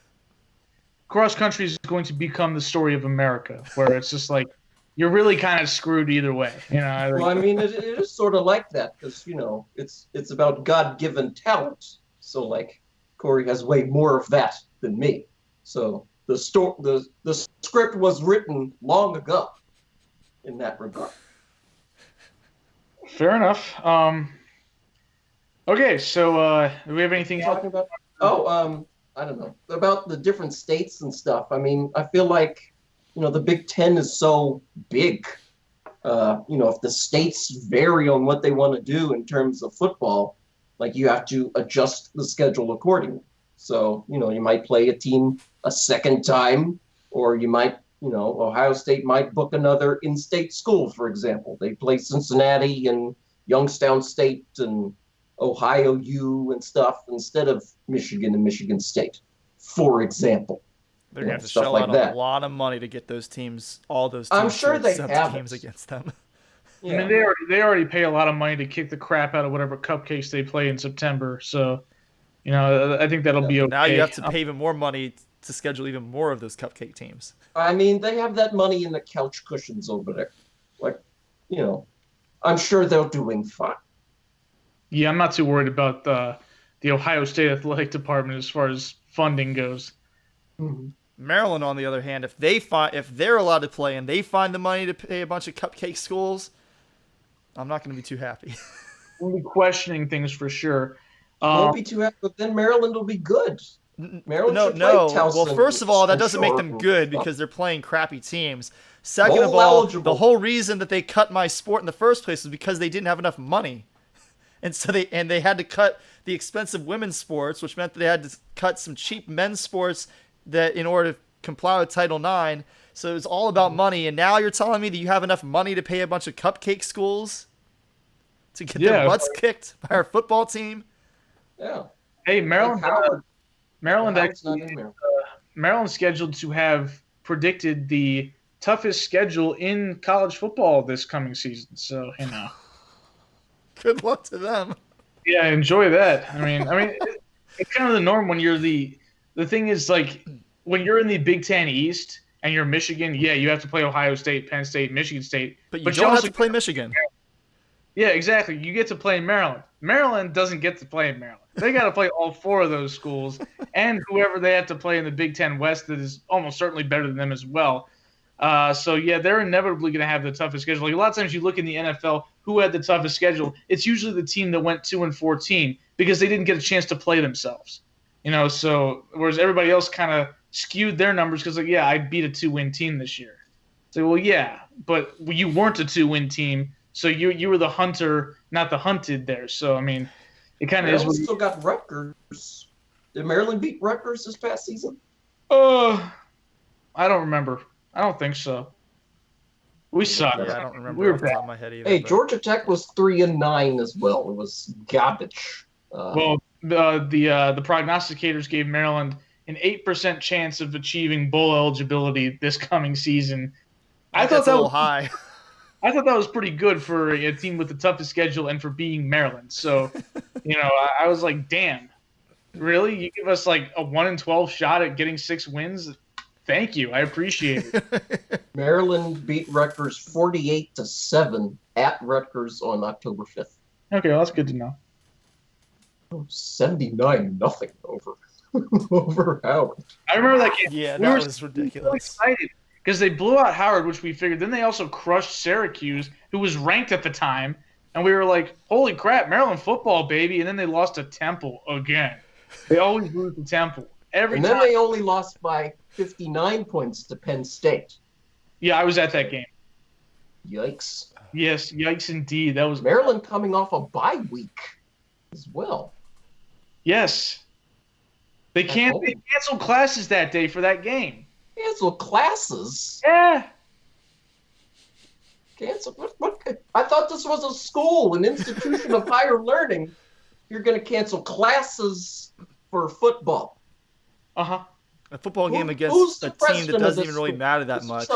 Cross country is going to become the story of America, where it's just like you're really kind of screwed either way. Well, I mean, it is sort of like that, because it's about God-given talent. So like Corey has way more of that than me. So the script was written long ago in that regard. Fair enough. Okay, so do we have anything talking about? I don't know about the different states and stuff. I mean, I feel like the Big Ten is so big. If the states vary on what they want to do in terms of football, Like you have to adjust the schedule accordingly. So, you might play a team a second time, or you might, Ohio State might book another in-state school, for example. They play Cincinnati and Youngstown State and Ohio U and stuff instead of Michigan and Michigan State, for example. They're going to have to Stuff shell like out that. a lot of money to get those teams, all those teams, I'm sure they accept have games it. against them. Yeah. I mean, they already pay a lot of money to kick the crap out of whatever cupcakes they play in September. So, I think that'll be okay. Now you have to pay even more money to schedule even more of those cupcake teams. I mean, they have that money in the couch cushions over there. Like, I'm sure they're doing fine. Yeah, I'm not too worried about the Ohio State athletic department as far as funding goes. Mm-hmm. Maryland, on the other hand, if they're allowed to play and they find the money to pay a bunch of cupcake schools, I'm not going to be too happy. We'll be questioning things for sure. Won't be too happy, but then Maryland will be good. Maryland No. Well, first of all, that doesn't make them good because they're playing crappy teams. Second of all, the whole reason that they cut my sport in the first place was because they didn't have enough money. And so they had to cut the expensive women's sports, which meant that they had to cut some cheap men's sports that in order to comply with Title IX. So it was all about money. And now you're telling me that you have enough money to pay a bunch of cupcake schools to get their butts kicked by our football team? Yeah. Hey, Maryland's scheduled to have predicted the toughest schedule in college football this coming season. So, Good luck to them. Yeah, enjoy that. I mean, it's kind of the norm when you're the thing is like when you're in the Big Ten East and you're Michigan, yeah, you have to play Ohio State, Penn State, Michigan State. But you don't have to play Michigan. Yeah, exactly. You get to play Maryland. Maryland doesn't get to play Maryland. They got to play all four of those schools and whoever they have to play in the Big Ten West that is almost certainly better than them as well. So, yeah, they're inevitably going to have the toughest schedule. Like, a lot of times you look in the NFL, who had the toughest schedule, it's usually the team that went 2-14 because they didn't get a chance to play themselves. So whereas everybody else kind of skewed their numbers because, I beat a 2-win team this year. So, well, yeah, but you weren't a 2-win team, so you were the hunter, not the hunted there. So, I mean, it kind of is. Maryland still got Rutgers. Did Maryland beat Rutgers this past season? I don't remember. I don't think so. We suck. Yeah, I don't remember off the top of my head either. Hey, Georgia Tech was 3-9 as well. It was garbage. Well, the prognosticators gave Maryland an 8% chance of achieving bowl eligibility this coming season. I thought that was a little high. I thought that was pretty good for a team with the toughest schedule and for being Maryland. So, I was like, damn, really? You give us like a 1-12 shot at getting 6 wins? Thank you. I appreciate it. Maryland beat Rutgers 48-7 at Rutgers on October 5th. Okay, well, that's good to know. 79-0 over Howard. I remember that game. Yeah, that was ridiculous. So excited because they blew out Howard, which we figured. Then they also crushed Syracuse, who was ranked at the time, and we were like, "Holy crap, Maryland football, baby!" And then they lost to Temple again. They always lose to Temple every time. And then they only lost by 59 points to Penn State. Yeah, I was at that game. Yikes! Yes, yikes indeed. That was Maryland coming off a bye week as well. Yes. They canceled classes that day for that game. Cancel classes? Yeah. Cancel? What? I thought this was a school, an institution of higher learning. You're going to cancel classes for football. Uh-huh. A football game against a team that doesn't even really matter that much.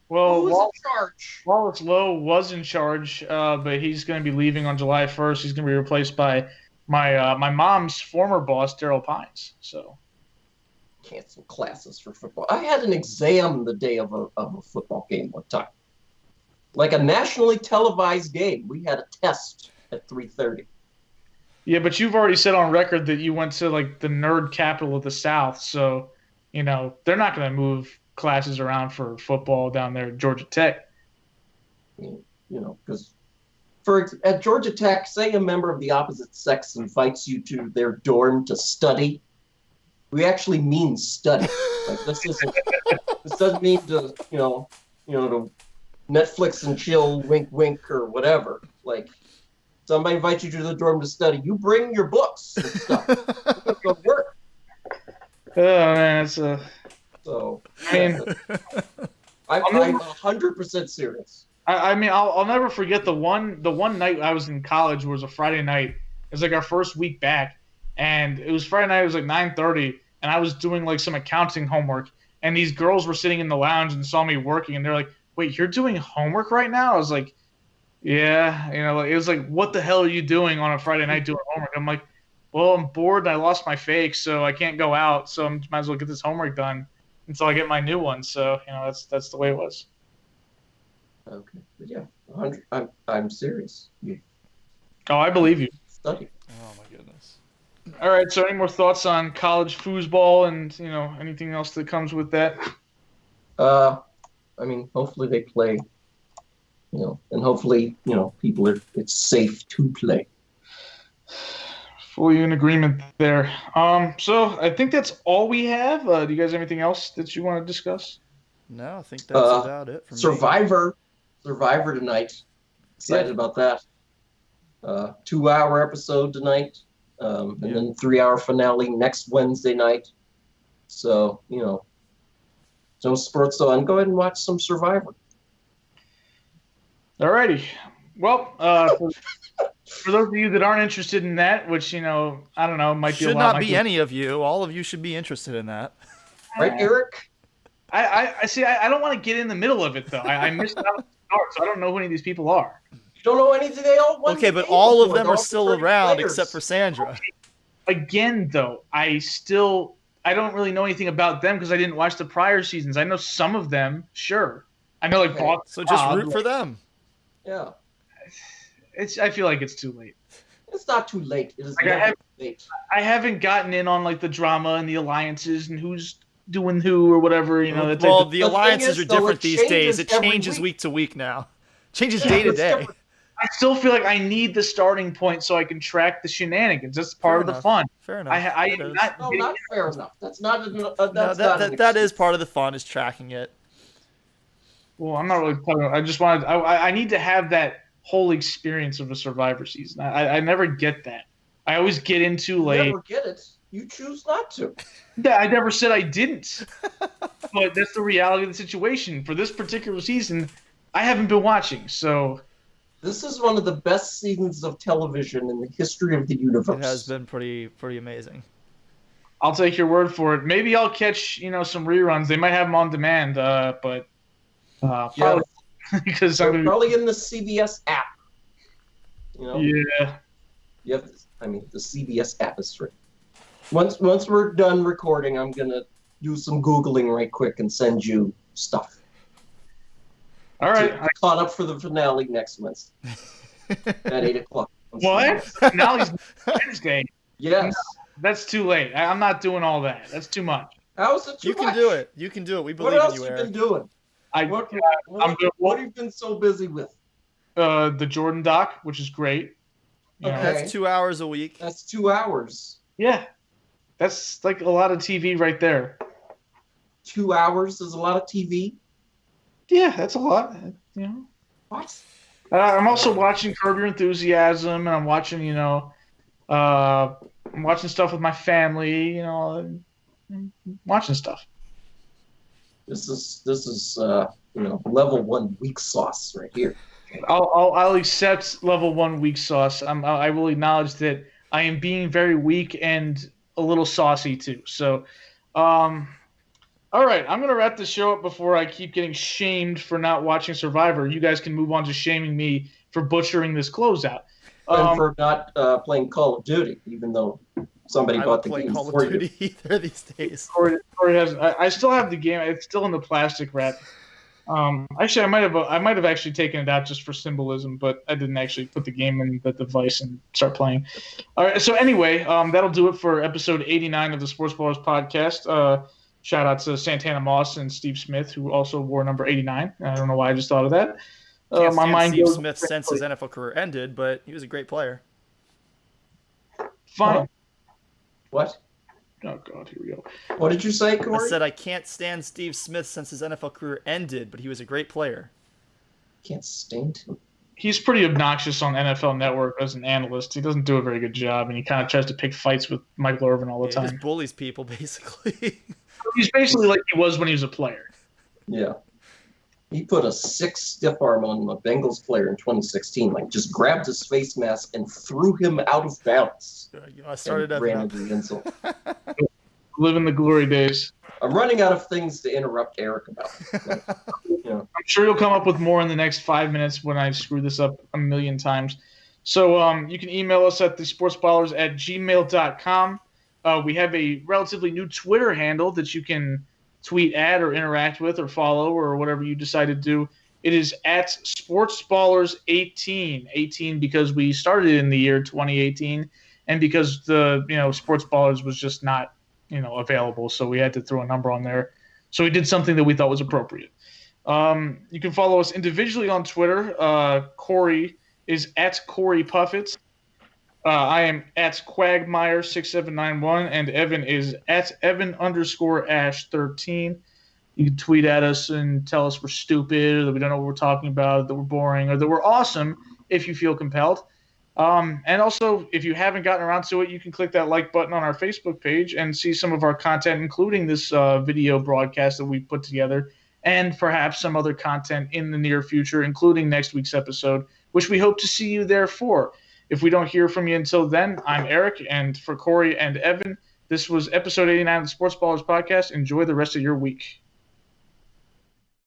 Well, who's in charge? Wallace Lowe was in charge, but he's going to be leaving on July 1st. He's going to be replaced by my mom's former boss, Daryl Pines. So, cancel classes for football. I had an exam the day of a football game one time, like a nationally televised game. We had a test at 3:30. Yeah, but you've already said on record that you went to like the nerd capital of the South, so they're not going to move classes around for football down there at Georgia Tech. Because at Georgia Tech, say a member of the opposite sex invites you to their dorm to study, we actually mean study. Like this doesn't mean to to Netflix and chill, wink wink or whatever. Like Somebody invites you to the dorm to study. You bring your books and stuff. You have to go to work. Oh man, it's a. So I mean, I'm 100% serious. I mean, I'll never forget the one night I was in college was a Friday night. It was like our first week back, and it was Friday night. It was like 9:30, and I was doing like some accounting homework, and these girls were sitting in the lounge and saw me working, and they're like, "Wait, you're doing homework right now?" I was like, "Yeah," like, it was like, "What the hell are you doing on a Friday night doing homework?" I'm like, "Well, I'm bored. And I lost my fake, so I can't go out. So I might as well get this homework done until I get my new one." So that's the way it was. Okay, but yeah, 100. I'm serious. You Oh, I believe you. study. Oh my goodness. All right. So, any more thoughts on college foosball and anything else that comes with that? I mean, hopefully they play. And hopefully, it's safe to play. Fully in agreement there. So I think that's all we have. Do you guys have anything else that you want to discuss? No, I think that's about it for me. Survivor tonight. Excited about that. 2-hour episode tonight, and then 3-hour finale next Wednesday night. So no sports on. Go ahead and watch some Survivor. Alrighty. Well, for those of you that aren't interested in that, which I don't know, might be a lot. Should not be any of you. All of you should be interested in that. Right, Eric? I see. I don't want to get in the middle of it though. I missed out on the start, so I don't know who any of these people are. You don't know anything. They all won. Okay, but all of them are still around except for Sandra. Again, though, I don't really know anything about them because I didn't watch the prior seasons. I know some of them, sure. I know like Bob. So just root for them. Yeah. I feel like it's too late. It's not too late. It is Like, never too late. I haven't gotten in on like the drama and the alliances and who's doing who or whatever. Well, the alliances are different it these days. It every changes week to week now. Changes Yeah, day to it's day. different. I still feel like I need the starting point so I can track the shenanigans. That's part of the fun. Fair enough. I am not. No, not fair enough. That's not. That is part of the fun, is tracking it. Well, I'm not really. I just wanted. I need to have that whole experience of a Survivor season. I never get that. I always get in too late. You never get it. You choose not to. Yeah, I never said I didn't. But that's the reality of the situation. For this particular season, I haven't been watching, so. This is one of the best seasons of television in the history of the universe. It has been pretty amazing. I'll take your word for it. Maybe I'll catch some reruns. They might have them on demand, but probably because they're probably in the CBS app. Yeah. You have. The CBS app is free. Once we're done recording, I'm gonna do some Googling right quick and send you stuff. All right. I caught up for the finale next Wednesday at 8:00. What? Finale's Wednesday. Yes. No, that's too late. I'm not doing all that. That's too much. How is it too much? You can do it. You can do it. We believe in you, Eric. What else Eric. you been doing? What have you been so busy with? The Jordan doc, which is great. Okay. That's 2 hours a week. That's 2 hours. Yeah. That's like a lot of TV right there. 2 hours is a lot of TV? Yeah, that's a lot. What? I'm also watching Curb Your Enthusiasm, and I'm watching, I'm watching stuff with my family, watching stuff. This is level 1 Weaksauce right here. I'll accept level 1 Weaksauce. I will acknowledge that I am being very weak and a little saucy too. So, all right, I'm going to wrap this show up before I keep getting shamed for not watching Survivor. You guys can move on to shaming me for butchering this closeout. And for not playing Call of Duty, even though somebody bought the game Call for of Duty either these days. Corey has. I still have the game. It's still in the plastic wrap. Actually, I might have actually taken it out just for symbolism, but I didn't actually put the game in the device and start playing. All right. So anyway, that'll do it for episode 89 of the Sportsballers podcast. Shout out to Santana Moss and Steve Smith, who also wore number 89. I don't know why I just thought of that. Can't my stand mind Steve goes Smith since his NFL career ended, but he was a great player. Fine. What? Oh God, here we go. What did you say, Corey? I said I can't stand Steve Smith since his NFL career ended, but he was a great player. Can't stand him. he's pretty obnoxious on NFL Network as an analyst. He doesn't do a very good job, and he kind of tries to pick fights with Michael Irvin all the He time. just bullies people, basically. He's basically like he was when he was a player. Yeah. He put a 6 stiff arm on a Bengals player in 2016, like just grabbed his face mask and threw him out of bounds. I started and ran into the insult. Living the glory days. I'm running out of things to interrupt Eric about. Like, I'm sure you'll come up with more in the next 5 minutes when I screw this up a million times. So you can email us at thesportsballers@gmail.com. We have a relatively new Twitter handle that you can tweet at or interact with or follow or whatever you decide to do. It is at Sportsballers18. 18 because we started in the year 2018 and because the Sports Ballers was just not available, so we had to throw a number on there. So we did something that we thought was appropriate. You can follow us individually on Twitter. Corey is at Corey Puffett. I am at Quagmire6791, and Evan is at Evan_Ash13. You can tweet at us and tell us we're stupid, or that we don't know what we're talking about, that we're boring, or that we're awesome if you feel compelled. And also, if you haven't gotten around to it, you can click that like button on our Facebook page and see some of our content, including this video broadcast that we put together, and perhaps some other content in the near future, including next week's episode, which we hope to see you there for. If we don't hear from you until then, I'm Eric, and for Corey and Evan, this was episode 89 of the Sports Ballers podcast. Enjoy the rest of your week.